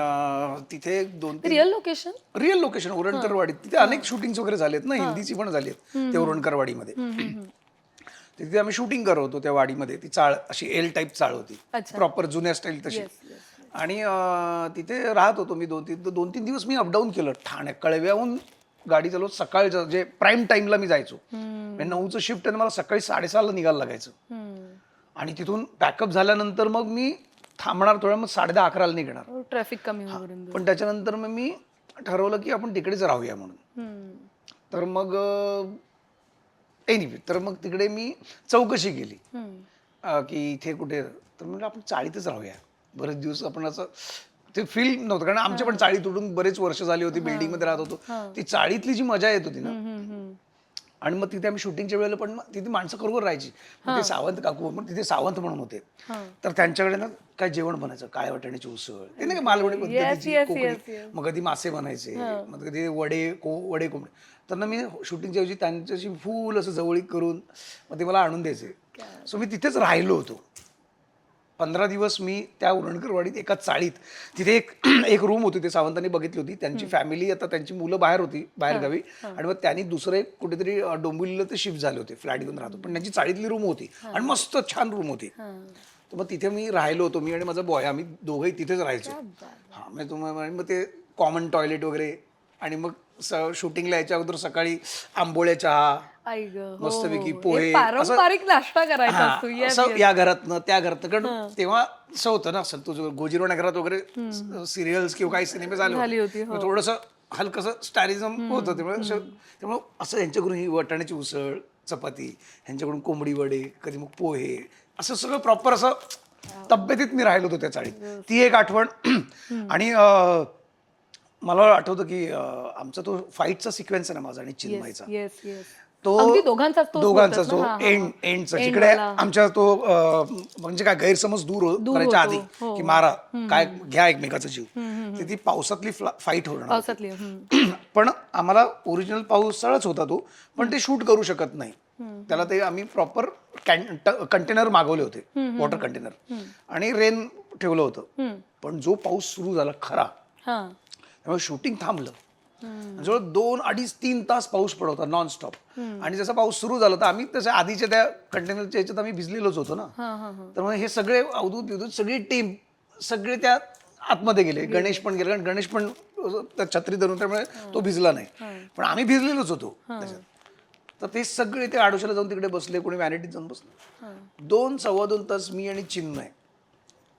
तिथे 2-3 रिअल लोकेशन. रिअल लोकेशन उरणकरवाडीत. तिथे अनेक शूटिंग्स वगैरे झालेत ना, हिंदीची पण झाली आहेत ते उरणकरवाडीमध्ये. तिथे आम्ही शूटिंग करत होतो त्या वाडीमध्ये. ती चाळ अशी एल टाईप चाळ होती, प्रॉपर जुन्या स्टाईल तशी. आणि तिथे राहत होतो मी 2-3 दिवस मी अपडाऊन केलं. कळव्याहून गाडी चालवत सकाळचं जे प्राईम टाइमला मी जायचो. 9चं शिफ्ट आणि मला सकाळी 6:30ला निघायला लागायचं. आणि तिथून पॅकअप झाल्यानंतर मग मी थांबणार थोडं, मग 10:30-11ला निघणार. ट्रॅफिक कमी होईल. पण त्याच्यानंतर मग मी ठरवलं की आपण तिकडेच राहूया म्हणून. तर मग एनिवे, तर मग तिकडे मी चौकशी केली की इथे कुठे. तर म्हणजे आपण चाळीतच राहूया. बरेच दिवस आपण असं ते फील नव्हतं, कारण आमच्या पण चाळी तुटून बरेच वर्ष झाली होती, बिल्डिंग मध्ये राहत होतो. ती चाळीतली जी मजा येत होती ना. आणि मग तिथे आम्ही शूटिंगच्या वेळेला पण तिथे माणसं खरोखर राहायची. ते सावंत काकू मग तिथे सावंत म्हणून होते. तर त्यांच्याकडे ना काय जेवण बनायचं, काळ्या वाटाण्याची उसळ, ते नाही का मालवणी पद्धतीची कोकणी. मग कधी मासे बनायचे, मग कधी वडे कोंबडे. तर ना मी शूटिंगच्या ऐवजी त्यांच्याशी फुल असं जवळीक करून मग ते मला आणून द्यायचे. सो मी तिथेच राहिलो होतो 15 दिवस. मी त्या उरणकरवाडीत एका चाळीत, तिथे एक रूम होती, ते सावंतांनी बघितली होती. त्यांची फॅमिली, आता त्यांची मुलं बाहेर होती, बाहेर गावी. आणि मग त्यांनी दुसरे कुठेतरी डोंबिवलीला ते शिफ्ट झाले होते, फ्लॅट घेऊन राहतो. पण त्यांची चाळीतली रूम होती आणि मस्त छान रूम होती. तर मग तिथे मी राहिलो होतो, मी आणि माझा बॉय, आम्ही दोघंही तिथेच राहायचो. हा म्हणजे मग ते कॉमन टॉयलेट वगैरे. आणि मग शूटिंगला यायच्या अगोदर सकाळी आंबोळ्या चहा, मस्तपैकी पोहे, पारंपरिक नाश्ता करायचा असतो. असं या घरातनं त्या घरातनं. कारण तेव्हा असं होतं ना, असं तुझं गोजीरोना घरात वगैरे सिरियल्स किंवा काही सिनेमे झाले होते, थोडंसं हलकंसं स्टायलिझम होतं. त्यामुळे असं यांच्याकडून ही वाटाण्याची उसळ, चपाती, ह्यांच्याकडून कोंबडी वडे, कधी मग पोहे, असं सगळं प्रॉपर असं तब्येतीत मी राहिलो होतो त्या चाळीत. ती एक आठवण. आणि मला आठवतं की आमचा तो फाईटचा सिक्वेन्स आहे ना माझा आणि चिन्मयचा, तो दोघांचा जो एंडचा, जिकडे आमच्या तो म्हणजे काय गैरसमज दूर करायच्या आधी की मारा काय घ्या एकमेकाचा जीव, ती पावसातली फाईट होणार. पण आम्हाला ओरिजिनल पावसाळाच होता तो, पण ते शूट करू शकत नाही. त्याला ते आम्ही प्रॉपर कंटेनर मागवले होते, वॉटर कंटेनर, आणि रेन ठेवलं होतं. पण जो पाऊस सुरू झाला खरा, त्यामुळे शूटिंग थांबलं. जवळ 2-2.5-3 तास पाऊस पडत होता नॉनस्टॉप. आणि जसा पाऊस सुरू झाला तर आम्ही तसं आधीच्या त्या कंटेनरच्या याच्यात आम्ही भिजलेलोच होतो ना. तर मग हे सगळे अवधूत सगळी टीम सगळे त्या आतमध्ये गेले. गणेश पण गेला, कारण गणेश पण छत्री धरून, त्यामुळे तो भिजला नाही. पण आम्ही भिजलेलोच होतो त्याच्यात. तर ते सगळे ते आडोशाला जाऊन तिकडे बसले, कोणी व्हॅनिटीत जाऊन बसले. 2-2.25 तास मी आणि चिन्मय,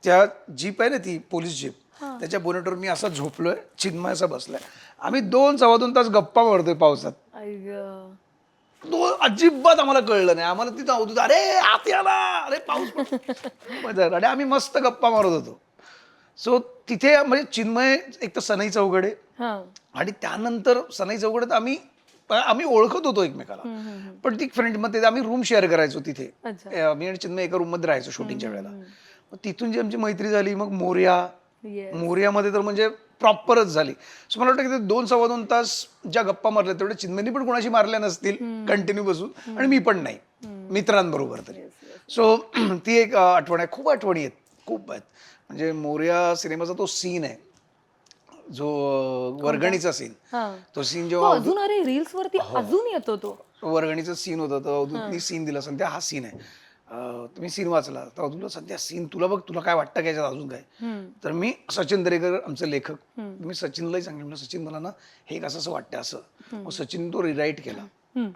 त्या जीप आहे ना ती पोलीस जीप, त्याच्या बोनेटवर मी असा झोपलोय, चिन्मय असा बसलाय. आम्ही 2-2.25 तास गप्पा मारतोय पावसात. अजिबात आम्हाला कळलं नाही. आम्हाला तिथं अवधूत, अरे आत याला, अरे पाऊस मजा. आणि आम्ही मस्त गप्पा मारत होतो. सो तिथे म्हणजे चिन्मय एक तर सनई चौघडे, आणि त्यानंतर सनई चौघडे आम्ही ओळखत होतो एकमेकाला. पण ती फ्रेंड मध्ये आम्ही रूम शेअर करायचो तिथे. मी आणि चिन्मय एका रूम मध्ये राहायचो शूटिंगच्या वेळेला. मग तिथून जी आमची मैत्री झाली, मग मोर्यामध्ये तर म्हणजे प्रॉपरच झाली. सो मला वाटतं की 2-2.25 तास ज्या गप्पा मारल्या तेवढ्या चिन्मयनी पण कोणाशी मारल्या नसतील कंटिन्यू बसून, आणि मी पण नाही, मित्रांबरोबर तरी. सो ती एक आठवण आहे. खूप आठवणी आहेत, खूप आहेत. म्हणजे मोर्या सिनेमाचा तो सीन आहे, जो वर्गणीचा सीन, तो सीन जेव्हा अजून अरे रील्स वरती अजून येतो, तो वर्गणीचा सीन होता, तो अवधूतनी सीन दिला. संध्या हा सीन आहे, तुम्ही सीन वाचला तर अवधूतला संध्या सीन तुला बघ, तुला काय वाटतं का याच्यात अजून काय. तर मी सचिन दरेकर आमचे लेखक, मी सचिनलाही सांगितलं, सचिन मला ना हे एक असं वाटतं असं. मग सचिन तो रिराईट केला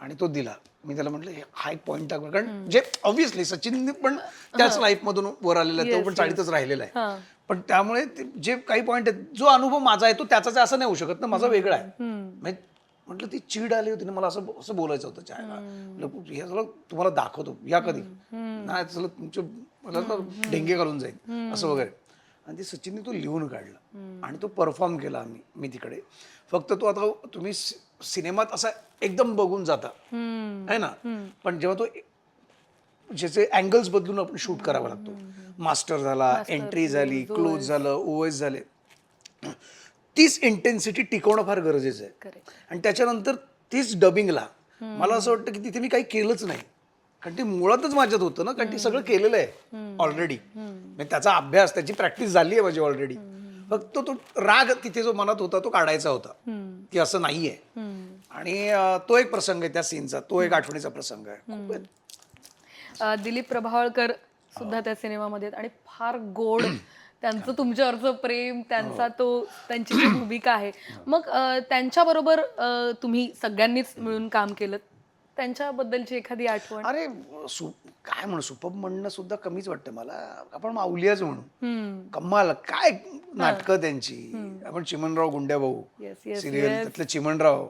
आणि तो दिला. मी त्याला म्हटलं हा एक पॉईंट टाकला, कारण जे ऑब्व्हियसली सचिन पण त्याच लाईफ मधून वर आलेला आहे, तो पण चाळीतच राहिलेला आहे. पण त्यामुळे जे काही पॉईंट आहेत, जो अनुभव माझा आहे तो त्याचाच असं नाही होऊ शकत ना, माझा वेगळा आहे. म्हटलं ती चीड आली होती ना मला, असं बोलायचं होतं चायला, हे सगळं तुम्हाला दाखवतो या कधी नाही, चला तुमच्या मला तर ढेंगे घालून जाईल असं वगैरे. आणि ते सचिनने तो लिहून काढला आणि तो परफॉर्म केला मी तिकडे. फक्त तो आता तुम्ही सिनेमात असा एकदम बघून जाता है ना, पण जेव्हा तो ज्याचे अँगल्स बदलून आपण शूट करावा लागतो, मास्टर झाला, एंट्री झाली, क्लोज झालं, ओएस झाले, तीच इंटेन्सिटी टिकवणं फार गरजेचं आहे. आणि त्याच्यानंतर तीच डबिंगला मला असं वाटतं की तिथे मी काही केलंच नाही, कारण ती मुळातच माझ्यात होतं ना, कारण ती सगळं केलेलं आहे ऑलरेडी. म्हणजे त्याचा अभ्यास, त्याची प्रॅक्टिस झाली आहे माझी ऑलरेडी. फक्त तो राग तिथे जो मनात होता तो काढायचा होता की असं नाहीये. आणि तो एक प्रसंग आहे त्या सीनचा, तो एक आठवणीचा प्रसंग आहे. खूप आहेत. दिलीप प्रभावळकर सुद्धा त्या सिनेमामध्ये आहेत आणि फार गोड त्यांचं तुमच्यावरचं प्रेम, त्यांचा त्यांची जी भूमिका आहे. मग त्यांच्याबरोबर तुम्ही सगळ्यांनीच मिळून काम केलं, त्यांच्याबद्दलची एखादी आठवण? अरे काय म्हणू, सुपब म्हणणं सुद्धा कमीच वाटतं मला. आपण माऊलियाच म्हणू. कमाल काय नाटकं त्यांची. आपण चिमणराव गुंड्याभाऊ सिरियल त्यातलं चिमणराव,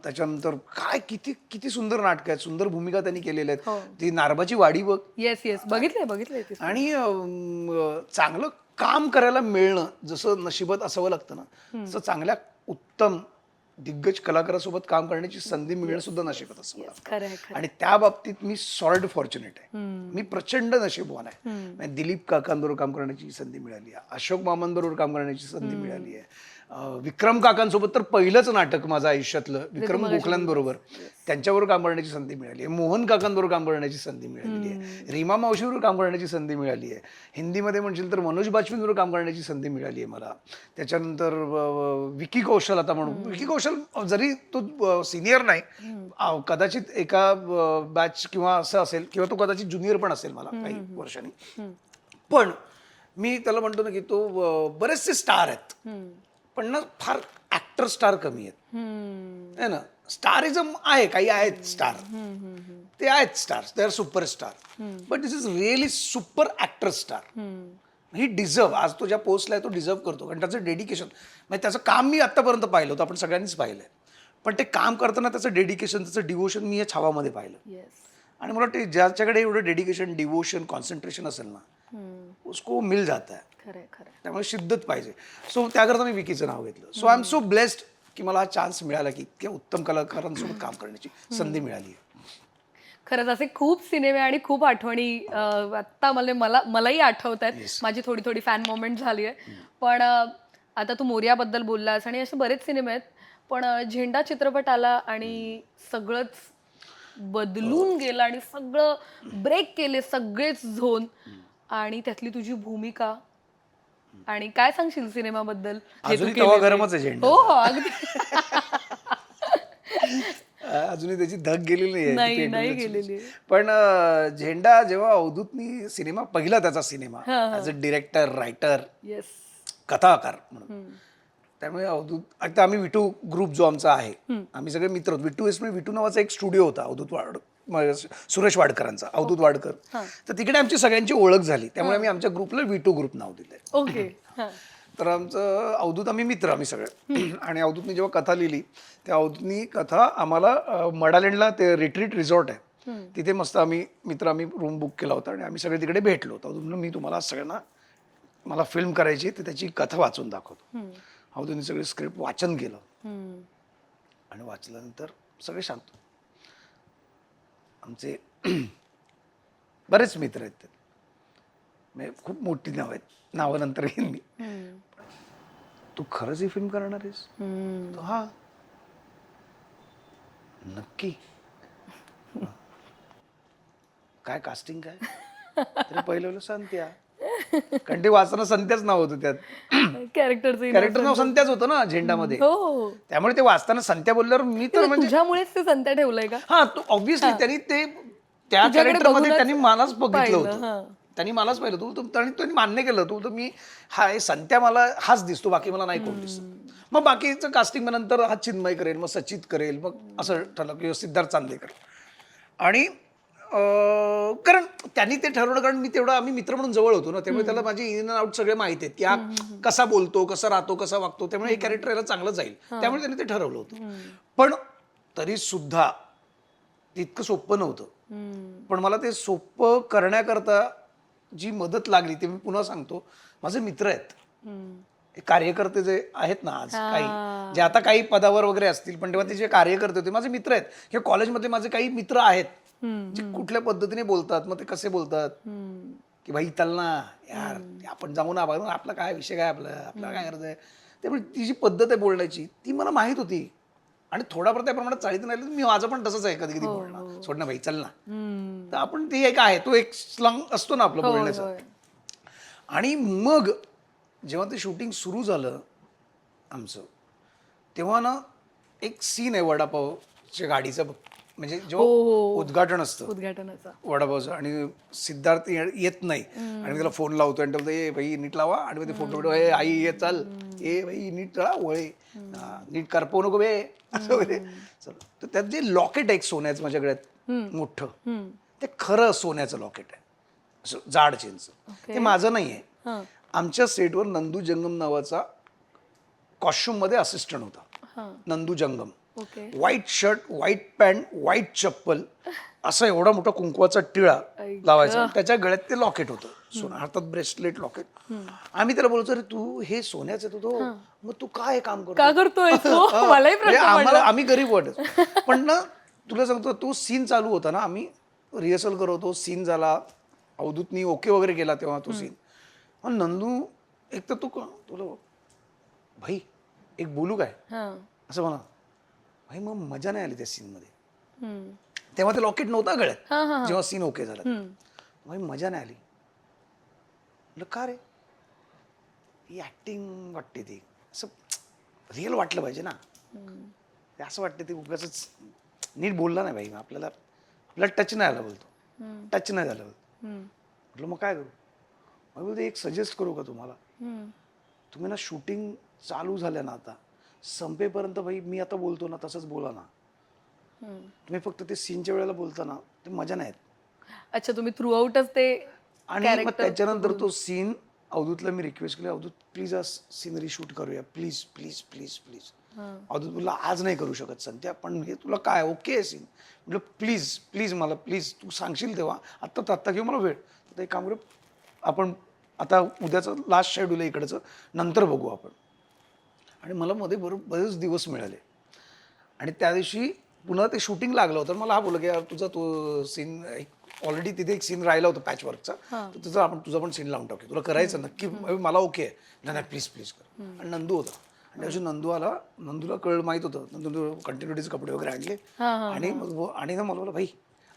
त्याच्यानंतर काय किती किती सुंदर नाटक आहेत, सुंदर भूमिका त्यांनी केलेल्या आहेत. ती नारबाची वाडी बघ. येस येस, बघितलंय. आणि चांगलं काम करायला मिळणं जसं नशिबात असावं लागतं ना, तसं चांगल्या उत्तम दिग्गज कलाकारासोबत काम करण्याची संधी मिळणं सुद्धा नशिबात असावं लागतं. आणि त्या बाबतीत मी सॉर्ड फॉर्च्युनेट आहे. मी प्रचंड नशीबवान आहे. म्हणजे दिलीप काकांबरोबर काम करण्याची संधी मिळाली आहे, अशोक मामांबरोबर काम करण्याची संधी मिळाली आहे, विक्रम काकांसोबत तर पहिलंच नाटक माझं आयुष्यातलं विक्रम गोखल्यांबरोबर, त्यांच्याबरोबर काम करण्याची संधी मिळाली आहे. मोहन काकांबरोबर काम करण्याची संधी मिळालेली आहे. रीमा मावशीबरोबर काम करण्याची संधी मिळाली आहे. हिंदीमध्ये म्हणशील तर मनोज बाजपेयींबरोबर काम करण्याची संधी मिळाली आहे मला. त्याच्यानंतर विकी कौशल, आता म्हणू विकी कौशल जरी तो सिनियर नाही, कदाचित एका बॅच किंवा असं असेल, किंवा तो कदाचित ज्युनियर पण असेल मला काही वर्षांनी, पण मी त्याला म्हणतो ना की तो बरेचसे स्टार आहेत पण ना फार ऍक्टर स्टार कमी आहेत, है ना. स्टारिझम आहे, काही आहेत स्टार, ते आहेत star, they are superstar, but this is really super actor star. He deserve, आज तो ज्या पोस्टला आहे तो डिझर्व करतो, कारण त्याचं डेडिकेशन, म्हणजे त्याचं काम मी आतापर्यंत पाहिलं होतं, आपण सगळ्यांनीच पाहिलंय, पण ते काम करताना त्याचं डेडिकेशन, त्याचं डिवोशन मी या छावामध्ये पाहिलं. आणि मला वाटतं ज्याच्याकडे एवढं डेडिकेशन, डिवोशन, कॉन्सन्ट्रेशन असेल ना, उसको मिल जाता है. त्यामुळे शिद्दत पाहिजे. सो त्याकरता मी विकीचं नाव घेतलं. So I am so blessed की मला हा चान्स मिळाला, की इतक्या उत्तम कलाकारांसोबत काम करण्याची संधी मिळाली. खरंच असे खूप सिनेमे आणि खूप आठवणी आत्ता मलाही आठवत आहेत. माझी थोडी थोडी फॅन मोमेंट झाली आहे. पण आता तू मोर्याबद्दल बोललास आणि असे बरेच सिनेमे आहेत, पण झेंडा चित्रपट आला आणि सगळंच बदलून गेलं आणि सगळं ब्रेक केले सगळेच झोन, आणि त्यातली तुझी भूमिका. आणि काय सांगशील सिनेमाबद्दल? अजूनही तवा गरमच आहे झेंडा. हो अगदी. अजूनही त्याची धग गेलेली नाही गेलेली. पण झेंडा जेव्हा अवधूतनी सिनेमा, पहिला त्याचा cinema as a director, writer, कथाकार म्हणून, त्यामुळे अवधूत, आता आम्ही विटू ग्रुप जो आमचा आहे, आम्ही सगळे मित्र होतो. विटू एस, विटू नावाचा एक स्टुडिओ होता सुरेश वाडकरांचा, अवधूत वाडकर, तर तिकडे आमची सगळ्यांची ओळख झाली, त्यामुळे आम्ही आमच्या ग्रुपला विटू ग्रुप नाव दिलंय. ओके. तर आमचं अवधूत, आम्ही मित्र, आम्ही सगळे. आणि अवधूतनी जेव्हा कथा लिहिली, त्या अवधूतनी कथा आम्हाला मडालँडला ते रिट्रीट रिसॉर्ट आहे, तिथे मस्त आम्ही रूम बुक केला होता आणि आम्ही सगळे तिकडे भेटलो होतो. अवधूत मी तुम्हाला सगळ्यांना, मला फिल्म करायची, तर त्याची कथा वाचून दाखवतो. अवधूतनी सगळे स्क्रिप्ट वाचन केलं आणि वाचल्यानंतर सगळे शांत. आमचे बरेच मित्र आहेत, म्हणजे खूप मोठी नाव आहेत, नावानंतर घेईन मी. तू खरंच ही फिल्म करणार आहेस? हा, नक्की. काय कास्टिंग काय? तरी पहिलं संत्या, कारण ते वाचताना संत्याच नाव होतं, त्यात कॅरेक्टर नाव संत्याच होतं ना झेंडामध्ये, त्यामुळे ते वाचताना संत्या बोलल्यावर मी तर म्हणजे तुझ्यामुळेच ते संत्या ठेवलंय का? हा, तो ऑब्व्हियसली त्यांनी ते त्या कॅरेक्टरमध्ये त्यांनी मलाच बघितलं होतं, त्यांनी मलाच पाहिलं. तू त्यांनी मान्य केलं, तू तर मी हा संत्या, मला हाच दिसतो, बाकी मला नाही कोण दिसत. मग बाकीचं कास्टिंग नंतर हा चिन्मय करेल, मग सचित करेल, मग असं ठरलं किंवा सिद्धार्थ चांदेकर. आणि कारण त्यांनी ते ठरवलं, कारण मी तेवढं, आम्ही मित्र म्हणून जवळ होतो ना, त्यामुळे त्याला माझे इन अँड आउट सगळे माहिती आहेत, की हा कसा बोलतो, कसा राहतो, कसा वागतो, त्यामुळे हे कॅरेक्टर याला चांगलं जाईल, त्यामुळे त्यांनी ते ठरवलं होतं. पण तरी सुद्धा इतकं सोपं नव्हतं. पण मला ते सोपं करण्याकरता जी मदत लागली, ते मी पुन्हा सांगतो, माझे मित्र आहेत. कार्यकर्ते जे आहेत ना आज, काही जे आता काही पदावर वगैरे असतील, पण तेव्हा ते जे कार्यकर्ते होते माझे मित्र आहेत. किंवा कॉलेजमध्ये माझे काही मित्र आहेत, जे कुठल्या पद्धतीने बोलतात, मग ते कसे बोलतात, की भाई चल ना यार, आपण जाऊ ना, बघ आपला काय विषय, काय आपल्याला काय करायचं आहे. त्यामुळे ती जी पद्धत आहे बोलण्याची, ती मला माहीत होती आणि थोडाफार त्या प्रमाणात चाळीत नाही मी माझं पण तसंच आहे कधी कधी बोलणं सोड ना भाई चल ना. तर आपण ती एक आहे तो एक स्लंग असतो ना आपलं बोलण्याचा. होय. आणि मग जेव्हा ते शूटिंग सुरू झालं आमचं तेव्हा ना एक सीन आहे वडापावच्या गाडीचं म्हणजे जेव्हा उद्घाटन असतं उद्घाटनाचा वडापावचं आणि सिद्धार्थ येत नाही आणि मी त्याला फोन लावतो आणि बोलतो ए भाई नीट लावा आणि मग ते फोटो बिटो ए आई ये चल ए भाई नीट चला वळे नीट करपवू नको बे असं वगैरे चल तर त्यात जे लॉकेट आहे एक सोन्याचं माझ्या गळ्यात मोठं ते खरं सोन्याचं लॉकेट आहे असं जाड चेनचं ते माझं नाही आहे. आमच्या सेटवर नंदू जंगम नावाचा कॉस्ट्युम मध्ये असिस्टंट होता नंदू जंगम. White shirt white pant white चप्पल असा एवढा मोठा कुंकवाचा टिळा लावायचा त्याच्या गळ्यात ते लॉकेट होतं सोनं हातात ब्रेसलेट लॉकेट. आम्ही त्याला बोलतो अरे तू हे सोन्याचं तू तो मग तू काय काम करतोय आम्हाला आम्ही गरीब वाटत पण ना तुला सांगतो तो सीन चालू होता ना आम्ही रिहर्सल करतो सीन झाला अवधूतनी ओके वगैरे केला तेव्हा तो सीन. नंदू एक तर तू तुला भाई एक बोलू काय असं म्हणा भाई मग मजा नाही आली त्या सीन मध्ये. तेव्हा ते लॉकेट नव्हतं गळ्यात जेव्हा सीन ओके झाला भाई मजा नाही आली. म्हटलं का रे ही ऍक्टिंग वाटते ती असं रिअल वाटलं पाहिजे ना. ते असं वाटतं ते उगाच नीट बोलला नाही भाई आपल्याला टच नाही आला बोलतो टच नाही झालं. म्हटलं मग काय करू मग बोलतो एक सजेस्ट करू का तुम्हाला तुम्ही ना शूटिंग चालू झाल्या ना आता संपेपर्यंत भाई मी आता बोलतो ना तसंच बोला ना. तुम्ही फक्त ते सीनच्या वेळेला बोलता ना ते मजा नाही येत. अच्छा तुम्ही थ्रू आउटच ते आणि मग त्याच्यानंतर तो सीन अवधूतला मी रिक्वेस्ट केली अवधूत प्लीज आज सीनरी शूट करूया please please please please. Avdhoot बोलला आज नाही करू शकत संध्या पण हे तुला काय ओके आहे सीन म्हटलं प्लीज प्लीज मला प्लीज तू सांगशील तेव्हा आत्ता घेऊ मला वेळ. तर एक काम करू आपण आता उद्याचं लास्ट शेड्यूल आहे इकडचं नंतर बघू आपण. आणि मला मध्ये बरेच दिवस मिळाले आणि त्या दिवशी पुन्हा ते शूटिंग लागलं होतं मला हा बोलला की यार तुझा तो सीन ऑलरेडी तिथे एक सीन राहिला होता पॅचवर्कचा तर तुझा पण सीन लावून टाकू तुला करायचं नक्की मला ओके आहे नाही प्लीज प्लीज कर. आणि नंदू होता आणि त्या दिवशी नंदू आला नंदूला माहित होतं नंदू कंटिन्युटीचे कपडे वगैरे आणले आणि ना मला बोला भाई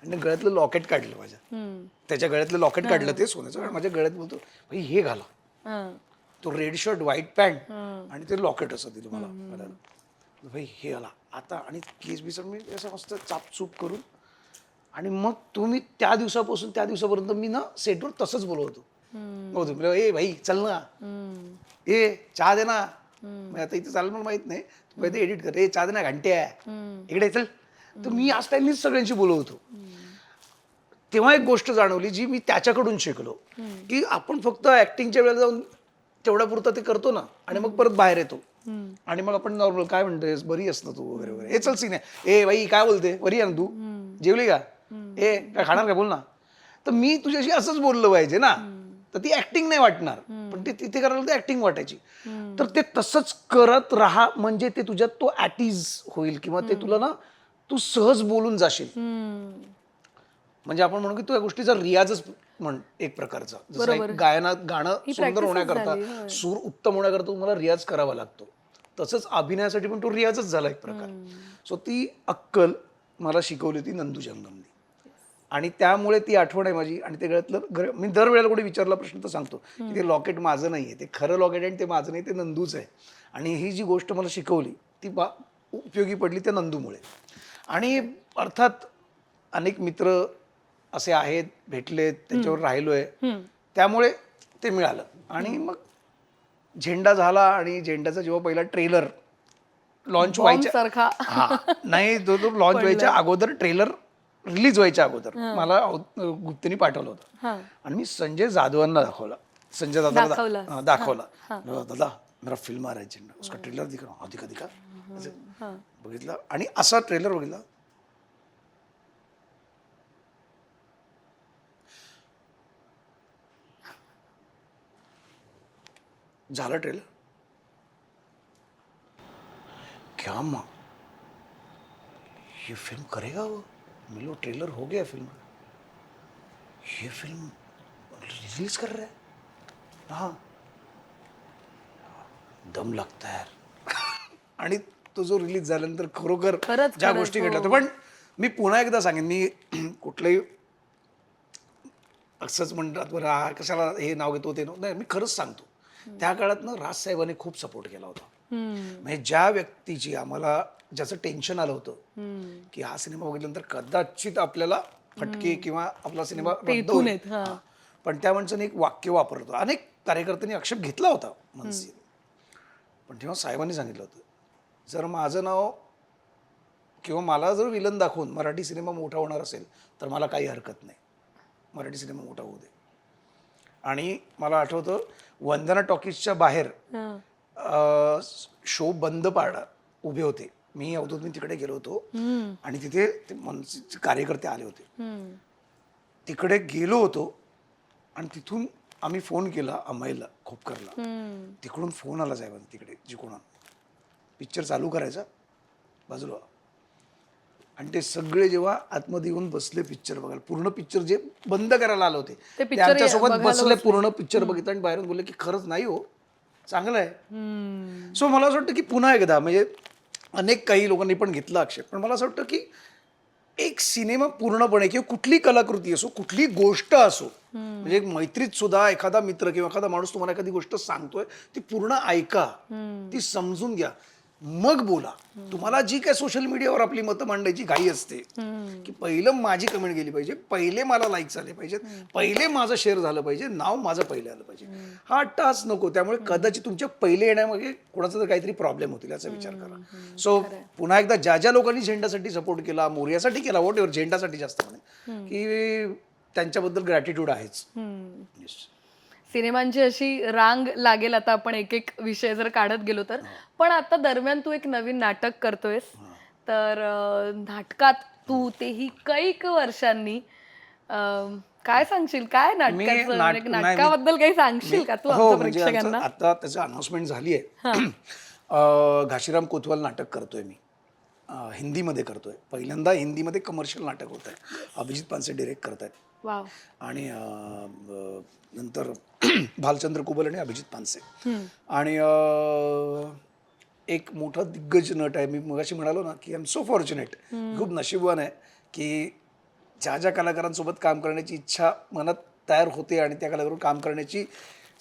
आणि गळ्यातलं लॉकेट काढलं माझ्या त्याच्या गळ्यातलं लॉकेट काढलं ते सोन्याचं आणि माझ्या गळ्यात बोलतो भाई हे घाला तो रेड शर्ट व्हाईट पॅन्ट आणि ते लॉकेट असं दिलं मला भाई हे आला आता आणि केस बिस मी असं मस्त चापचूप करून आणि मग तुम्ही त्या दिवसापर्यंत मी ना सेटवर तसंच बोलवतो ए भाई चल ना ए चहा दे ना आता इथे चालेल मला माहित नाही तू ते एडिट कर ए चहा दे ना घंटे आहे इकडे चल. तर मी या स्टाईलनीच सगळ्यांशी बोलवतो. तेव्हा एक गोष्ट जाणवली जी मी त्याच्याकडून शिकलो की आपण फक्त ऍक्टिंगच्या वेळेला जाऊन तेवढ्या पुरतं ते करतो ना आणि मग परत बाहेर येतो आणि मग आपण नॉर्मल काय म्हणतोयस बरी असं तू वगैरे वगैरे हे चल सीन आहे ए बाई काय बोलते बरी आहे ना तू जेवली का ए काय खाणार काय बोल ना. तर मी तुझ्याशी असंच बोललं पाहिजे ना तर ती ऍक्टिंग नाही वाटणार पण ते तिथे करायला ते ऍक्टिंग वाटायची. तर ते तसंच करत राहा म्हणजे ते तुझ्यात तो ऍटिज होईल किंवा ते तुला ना तू सहज बोलून जाशील. म्हणजे आपण म्हणू की तू या गोष्टीचा रियाजच म्हण एक प्रकारचा जसं एक गाणं सुंदर होण्याकरता सूर उत्तम होण्याकरता तुम्हाला रियाज करावा लागतो तसंच अभिनयासाठी पण तो रियाजच झाला एक प्रकार. सो ती अक्कल मला शिकवली होती नंदू जंगमने आणि त्यामुळे ती आठवण आहे माझी. आणि ते गळ्यातलं मी दरवेळेला कोणी विचारला प्रश्न तर सांगतो की ते लॉकेट माझं नाहीये ते खरं लॉकेट आहे आणि ते माझं नाही ते नंदूच आहे. आणि ही जी गोष्ट मला शिकवली ती उपयोगी पडली त्या नंदूमुळे. आणि अर्थात अनेक मित्र असे आहेत भेटलेत त्यांच्यावर राहिलोय त्यामुळे ते मिळालं. आणि मग झेंडा झाला आणि झेंड्याचा जेव्हा पहिला ट्रेलर लॉन्च व्हायच्या नाही तो लॉन्च व्हायच्या अगोदर ट्रेलर रिलीज व्हायच्या अगोदर मला गुप्तेनी पाठवलं होतं आणि मी संजय जाधवांना दाखवला. संजय दादाला दाखवला दादा मेरा फिल्म आ रहा है झेंडा उसका ट्रेलर दिख रहा दिखा दिखा बघितलं आणि असा ट्रेलर बघितला. झाला ट्रेलर क्या माँ ये फिल्म करेगा वो मिलो ट्रेलर हो गया फिल्म ये फिल्म रिलीज कर रहा है हाँ दम लगता है यार. आणि तो जो रिलीज झाल्यानंतर खरोखर खरंच, ज्या खरंच, गोष्टी हो. घडल्या पण मी पुन्हा एकदा सांगेन, मी कुठलंही असंच म्हणतात बरं हा कशाला हे नाव घेतो ते नाव नाही, मी खरंच सांगतो त्या काळात ना राज साहेबांनी खूप सपोर्ट केला होता. म्हणजे ज्या व्यक्तीची आम्हाला ज्याचं टेन्शन आलं होतं की हा सिनेमा बघितल्यानंतर कदाचित आपल्याला फटके किंवा आपला सिनेमा ते रद्द इथून होईल. आहेत, हा. हा. पण त्या माणसाने एक वाक्य वापरलं होतं, अनेक कार्यकर्त्यांनी आक्षेप घेतला होता मनसे, पण तेव्हा साहेबांनी सांगितलं होतं जर माझं नाव किंवा मला जर विलन दाखवून मराठी सिनेमा मोठा होणार असेल तर मला काही हरकत नाही, मराठी सिनेमा मोठा होऊ दे. आणि मला आठवतं वंदना टॉकीजच्या बाहेर शो बंद पाडा उभे होते, मी अवधूत मी तिकडे गेलो होतो आणि तिथे ते मनसेचे कार्यकर्ते आले होते. तिकडे गेलो होतो आणि तिथून आम्ही फोन केला अम्माईला खोपकरला, तिकडून फोन आला साहेबांना तिकडे जिकडून पिक्चर चालू करायचा बाजूला, आणि ते सगळे जेव्हा आतमध्ये येऊन बसले पिक्चर बघायला, पूर्ण पिक्चर जे बंद करायला आले होते ते ते picture आमच्यासोबत बघायला बसले, बसले. पूर्ण पिक्चर बघितलं आणि बाहेरून बोलले की खरंच नाही हो चांगलं आहे. सो मला असं वाटतं की पुन्हा एकदा म्हणजे अनेक काही लोकांनी पण घेतला आक्षेप, पण मला असं वाटतं की एक सिनेमा पूर्णपणे किंवा कुठली कलाकृती असो कुठली गोष्ट असो, म्हणजे एक मैत्रीत सुद्धा एखादा मित्र किंवा एखादा माणूस तुम्हाला एखादी गोष्ट सांगतोय ती पूर्ण ऐका, ती समजून घ्या, मग बोला. तुम्हाला जी काय सोशल मीडियावर आपली मतं मांडायची घाई असते की पहिलं माझी कमेंट गेली पाहिजे, पहिले मला लाईक्स आले पाहिजेत, पहिले माझं शेअर झालं पाहिजे, नाव माझं पहिले आलं पाहिजे, हा टास नको. त्यामुळे कदाचित तुमच्या पहिले येण्यामागे कोणाचा तर काहीतरी प्रॉब्लेम होतील याचा विचार करा. सो पुन्हा एकदा ज्या ज्या लोकांनी झेंडासाठी सपोर्ट केला, मोर्यासाठी केला, वॉट एव्हर, झेंडासाठी जास्त म्हणे की त्यांच्याबद्दल ग्रॅटिट्यूड आहेच. Yes. सिनेमांची अशी रांग लागेल आता आपण एक एक विषय जर काढत गेलो तर. पण आता दरम्यान तू एक नवीन नाटक करतोयस, तर नाटकात तू तेही कैक वर्षांनी काय सांगशील, काय नाटकाचं म्हणजे नाटकाबद्दल काही सांगशील का तू हो आमच्या म्हणजे आमचं प्रेक्षकांना? आता त्याचं अनाउन्समेंट झाली आहे. घाशीराम कोतवाल नाटक करतोय मी, हिंदीमध्ये करतोय, पहिल्यांदा हिंदीमध्ये कमर्शियल नाटक होत आहे, अभिजित पानसे डिरेक्ट करत आहेत. वाव. आणि नंतर भालचंद्र कुबल आणि अभिजित पानसे, आणि एक मोठा दिग्गज नट आहे. मी मगाशी म्हणालो ना की आय एम सो फॉर्च्युनेट, खूप नशीबवान आहे की ज्या ज्या कलाकारांसोबत काम करण्याची इच्छा मनात तयार होते आणि त्या कलाकारांवर काम करण्याची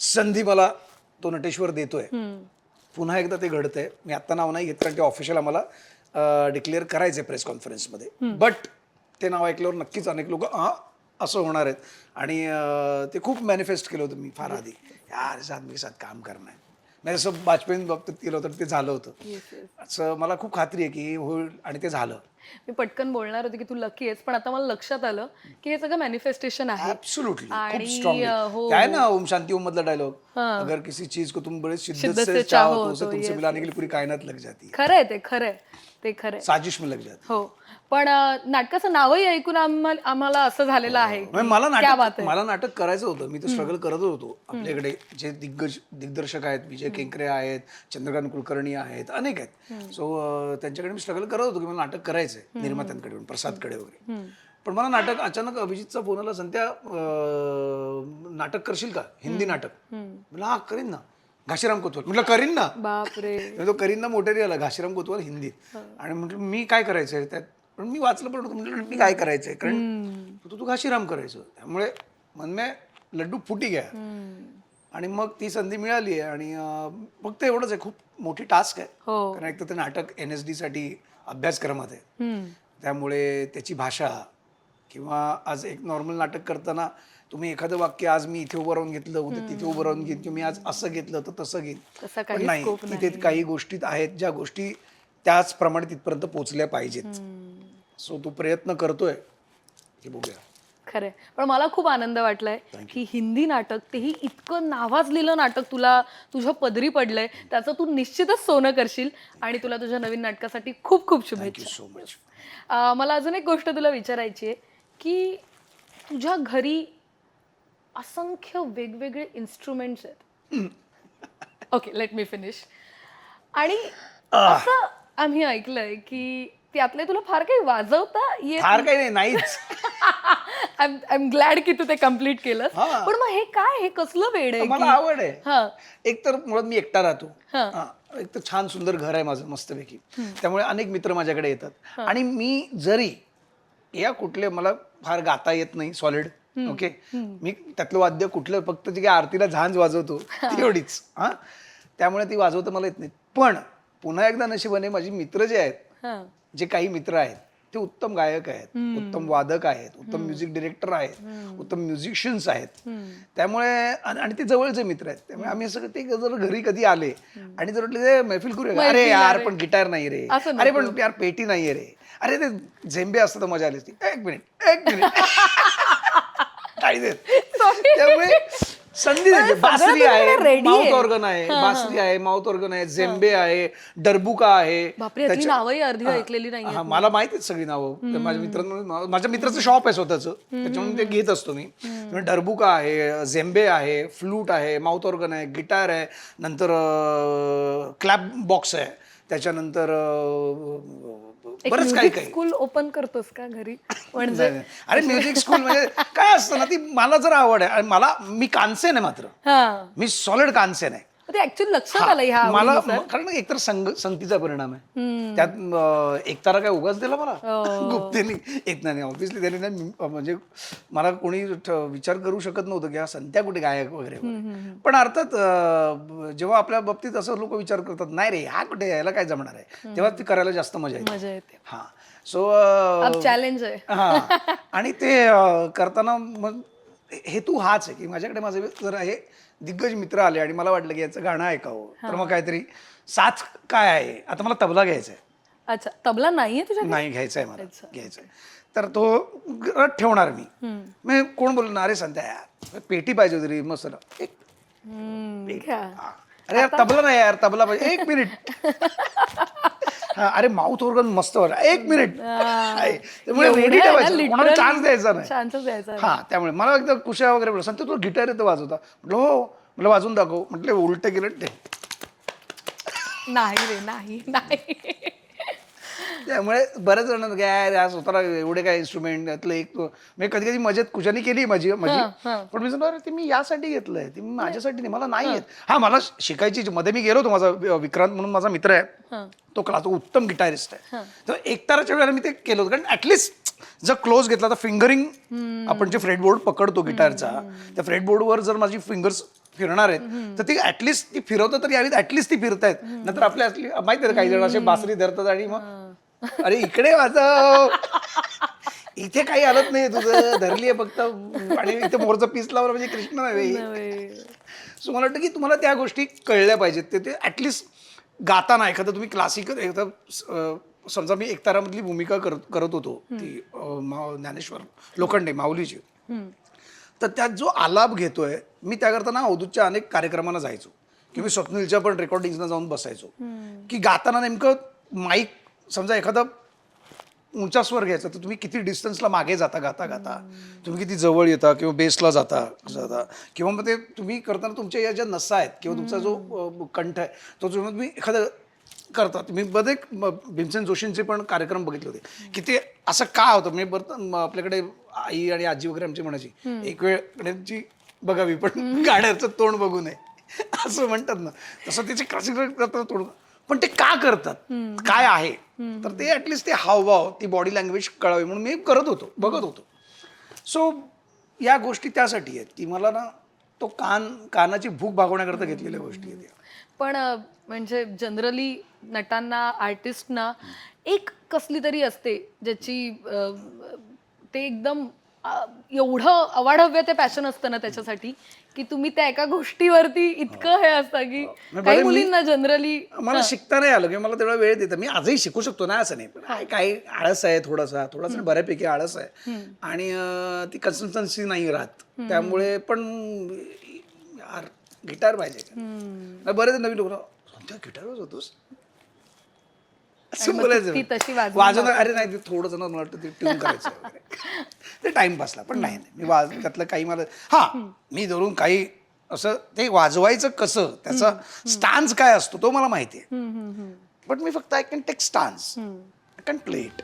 संधी मला तो नटेश्वर देतोय. पुन्हा एकदा ते घडतंय. मी आत्ता नाव नाही घेत कारण ते ऑफिशियल आम्हाला डिक्लेअर करायचं आहे प्रेस कॉन्फरन्समध्ये, बट ते नाव ऐकल्यावर नक्कीच अनेक लोक असं होणार आहेत. आणि ते खूप मॅनिफेस्ट केलं होतं मी फार आधी, यार इस आदमी के साथ काम करना है. मी जसं वाजपेयी बाबतीत केलं होतं ते झालं होतं, असं मला खूप खात्री आहे की होईल आणि ते झालं. मी पटकन बोलणार होते की तू लकी आहेस, पण आता मला लक्षात आलं की हे सगळं मॅनिफेस्टेशन आहे. एब्सोल्युटली, खूप आणि स्ट्रॉंगली. हो, काय ना ओम शांति ओम मधला डायलॉग, अगर किसी चीज को तुम बड़े शिद्दत से चाहो तो उसे तुमसे मिलाने के लिए पूरी कायनात लग जाती है, खरंय ते, खरंय ते, खरंय. साजिश में लग जाती है. हो, पण नाटकाचं नावही ऐकून आम्हाला असं झालेलं आहे की म्हणजे क्या बात आहे. मला नाटक करायचं होतं, मी तर स्ट्रगल करत होतो. आपल्याकडे जे दिग्दर्शक आहेत, विजय केंकरे आहेत, चंद्रकांत कुलकर्णी आहेत, अनेक आहेत. सो त्यांच्याकडे मी स्ट्रगल करत होतो की मला नाटक करायचंय, निर्मात्यांकडे प्रसादकडे वगैरे. पण मला नाटक अचानक अभिजितचा फोन आला, संत्या नाटक करशील का, हिंदी नाटक? म्हटलं हा करीन ना. घाशीराम कोतवाल, म्हटलं करीन ना. बापरे. तो करीन ना मोठेरी आला, घाशीराम कोतवाल हिंदीत. आणि म्हटलं मी काय करायचंय त्यात, पण मी वाचलं पण होतं. म्हटलं मी काय करायचंय, कारण तू घाशीराम करायचं. त्यामुळे मनमे लड्डू फुटी गया. आणि मग ती संधी मिळाली आहे. आणि फक्त एवढंच आहे, खूप मोठी टास्क आहे, कारण एक तर ते नाटक NSD साठी अभ्यासक्रमात आहे, त्यामुळे त्याची भाषा किंवा आज एक नॉर्मल नाटक करताना तुम्ही एखादं वाक्य आज मी इथे उभं राहून घेतलं, उद्या तिथे उभं राहून घेईन, किंवा मी आज असं घेतलं तर तसं घेईन, पण नाही, तिथे काही गोष्टी आहेत ज्या गोष्टी त्याचप्रमाणे तिथपर्यंत पोहोचल्या पाहिजेत. सो तू प्रयत्न करतोय की बघूया. खरंय, पण मला खूप आनंद वाटलाय की हिंदी नाटक, तेही इतकं नावाजलेलं नाटक तुला तुझ्या पदरी पडलंय, त्याचं तू निश्चितच सोनं करशील. आणि तुला तुझ्या नवीन नाटकासाठी खूप खूप शुभेच्छा. So much. मला अजून एक गोष्ट तुला विचारायची आहे की तुझ्या घरी असंख्य वेगवेगळे इन्स्ट्रुमेंट्स आहेत. Okay, let me finish. आणि असं आम्ही ऐकलंय की त्यातले तुला फार काही वाजवता येत. फार काही नाहीच. आय एम ग्लॅड की तू ते कम्प्लीट केलं. पण मग हे काय, हे कसलं वेड आहे? मला आवड आहे. एक तर मुळात मी एकटा राहतो, एक तर छान सुंदर घर आहे माझं मस्तपैकी, त्यामुळे अनेक मित्र माझ्याकडे येतात. आणि मी जरी या कुठले मला फार गाता येत नाही सॉलिड, ओके, मी त्यातलं वाद्य कुठलं फक्त जी काही आरतीला झांज वाजवतो तेवढीच, हा, त्यामुळे ती वाजवतं मला येत नाही. पण पुन्हा एकदा नशिबाने माझी मित्र जे आहेत, जे काही मित्र आहेत ते उत्तम गायक आहेत, उत्तम वादक आहेत, उत्तम म्युझिक डिरेक्टर आहेत, उत्तम म्युझिशियन्स आहेत. त्यामुळे आणि ते जवळचे मित्र आहेत, त्यामुळे आम्ही असं ते जर घरी कधी आले आणि जर म्हटलं मैफिल करूया, अरे यार पण गिटार नाही रे, अरे पण यार पेटी नाहीये रे, अरे ते झेंबे असतं तर मजा आली असती, एक मिनिट काही देत. त्यामुळे संधी देते. बासरी आहे, माउथ ऑर्गन आहे, बासरी आहे, माउथ ऑर्गन आहे, झेंबे आहे, डरबुका आहे. बापरे, यातली नावही अर्धी ऐकलेली नाही. हा, मला माहिती आहेत सगळी नावं. माझ्या मित्रांना, माझ्या मित्राचं शॉप आहे स्वतःचं, त्याच्यामुळे ते घेत असतो मी. डरबुका आहे, झेंबे आहे, फ्लूट आहे, माउथ ऑर्गन आहे, गिटार आहे, नंतर क्लॅप बॉक्स आहे, त्याच्यानंतर बरंच काही काही. स्कूल ओपन करतोस का घरी? म्हणजे अरे म्युझिक स्कूल म्हणजे काय असतं ना, ती मला जर आवड आहे, आणि मी कानसेन आहे, मात्र मी सॉलिड कानसेन आहे. ते ऍक्च्युअली लक्षात आलं ह्या मला, कारण एकतर संगतीचा परिणाम आहे त्यात. एकतारा काय उगाच दिला मला गुप्तेनी, एक नाही ऑब्व्हियसली त्याने नाही, म्हणजे मला कोणी विचार करू शकत नव्हतं की हा संत्या कुठे गायक वगैरे. पण अर्थात जेव्हा आपल्या बाबतीत असं लोक विचार करतात, नाही रे हा कुठे, यायला काय जमणार आहे, तेव्हा ती करायला जास्त मजा येते. हा, सो चॅलेंज आहे. हा, आणि ते करताना मग हेतू हाच आहे की माझ्याकडे माझे जर हे दिग्गज मित्र आले आणि मला वाटलं की याचं गाणं ऐकावं, तर मग काहीतरी साथ काय आहे. आता मला तबला घ्यायचा आहे. अच्छा, तबला नाहीये तुझ्या? नाही, घ्यायचा आहे, मला घ्यायचा आहे. तर तो घरात ठेवणार मी. मग कोण बोलणार, अरे संत्या यार पेटी पाहिजे होती रे, मस्त एक अरे यार तबला नाही यार, तबला पाहिजे, एक मिनिट. अरे माउथ ऑर्गन मस्त वाटलं, एक मिनिट. त्यामुळे रेडी ठेवायचं, कोणाला चान्स द्यायचा नाही. हा, त्यामुळे मला एकदा कुशा वगैरे बोलला, सांगतो तो गिटार येतो वाजवता, म्हटलं हो, मला वाजवून दाखव, म्हटलं उलट गेलं ते नाही रे, नाही. त्यामुळे बरेच जण काय स्वतःला एवढे काय इन्स्ट्रुमेंट यातलं एक, मी कधी कधी मजेत कुशानी केली माझी, पण मी सांगतो अरे ते मी यासाठी घेतलंय, ते मी माझ्यासाठी नाही, मला नाही येत. हा, मला शिकायची मध्ये मी गेलो होतो, माझा विक्रांत म्हणून माझा मित्र आहे, तो उत्तम गिटारिस्ट आहे. तर एकताराच्या वेळेला मी ते केलं होतं, कारण ऍटलिस्ट जर क्लोज घेतला तर फिंगरिंग, आपण जे फ्रेटबोर्ड पकडतो गिटारचा, त्या फ्रेटबोर्डवर जर माझी फिंगर्स फिरणार आहेत तर ती ऍटलिस्ट ती फिरवतं तर यावी, ऍटलिस्ट ती फिरतायत. नंतर आपल्या माहिती आहे काही जण असे बासरी धरतात आणि मग अरे इकडे वाजव, इथे काही आलत नाही तुझं, धरलीये फक्त, आणि इथे मोरचा पीस लावला म्हणजे कृष्ण नाही. सो मला वाटतं की तुम्हाला त्या गोष्टी कळल्या पाहिजेत. ते ऍटलिस्ट गाताना एखादं तुम्ही क्लासिकल, एखादं समजा मी एकतारामधली भूमिका करत होतो, ती ज्ञानेश्वर लोखंडे माऊलीची, तर त्यात जो आलाप घेतोय मी, त्या करताना अवधूतच्या अनेक कार्यक्रमांना जायचो, की मी स्वप्नीलच्या पण रेकॉर्डिंगना जाऊन बसायचो, की गाताना नेमकं माईक समजा एखादा उंचा स्वर घ्यायचा तर तुम्ही किती डिस्टन्सला मागे जाता गाता गाता, तुम्ही किती जवळ येता किंवा बेसला जाता, किंवा मग ते तुम्ही करताना तुमच्या या ज्या नसा आहेत किंवा तुमचा जो कंठ आहे तो तुम्ही एखादं करता. तुम्ही बरेच भीमसेन जोशींचे पण कार्यक्रम बघितले होते की ते असं का होतं. म्हणजे बरं आपल्याकडे आई आणि आजी वगैरे आमची म्हणायची, एक वेळ गणेशजी बघावी पण गाड्याचं तोंड बघू नये असं म्हणतात ना, तसं त्याचे क्लासिकल करतात तोंड. पण ते का करतात, काय आहे, तर ते ऍटलिस्ट ते हावभाव, ती बॉडी लँग्वेज कळावी म्हणून मी करत होतो, बघत होतो. सो या गोष्टी त्यासाठी आहेत की मला ना तो कानाची भूक भागवण्याकरता घेतलेल्या गोष्टी आहेत. पण म्हणजे जनरली नटांना, आर्टिस्टना एक कसली तरी असते ज्याची ते एकदम एवढं अवाढव्य ते पॅशन असतं ना त्याच्यासाठी, की तुम्ही त्या एका गोष्टीवरती इतकं हे असतं की काही मुलींना जनरली मला शिकता नाही आलं की मला तेवढा वेळ देतं. मी आजही शिकू शकतो ना, असं नाही, पण काही आळस आहे, थोडासा बऱ्यापैकी आळस आहे आणि ती कन्सिस्टन्सी नाही राहत. त्यामुळे पण यार गिटार पाहिजे. बरेच नवीन लोक गिटार वाजवतोस असं बोलायचं, वाजवणार, अरे नाही ते थोडंसं मला वाटतं ते ट्यून करायचं वगैरे, ते टाइमपासला. पण नाही, मी त्यातलं काही मला, हा मी धरून काही असं ते वाजवायचं कसं, त्याचा स्टान्स काय असतो तो मला माहिती आहे, बट मी फक्त I can take stance, I can play it.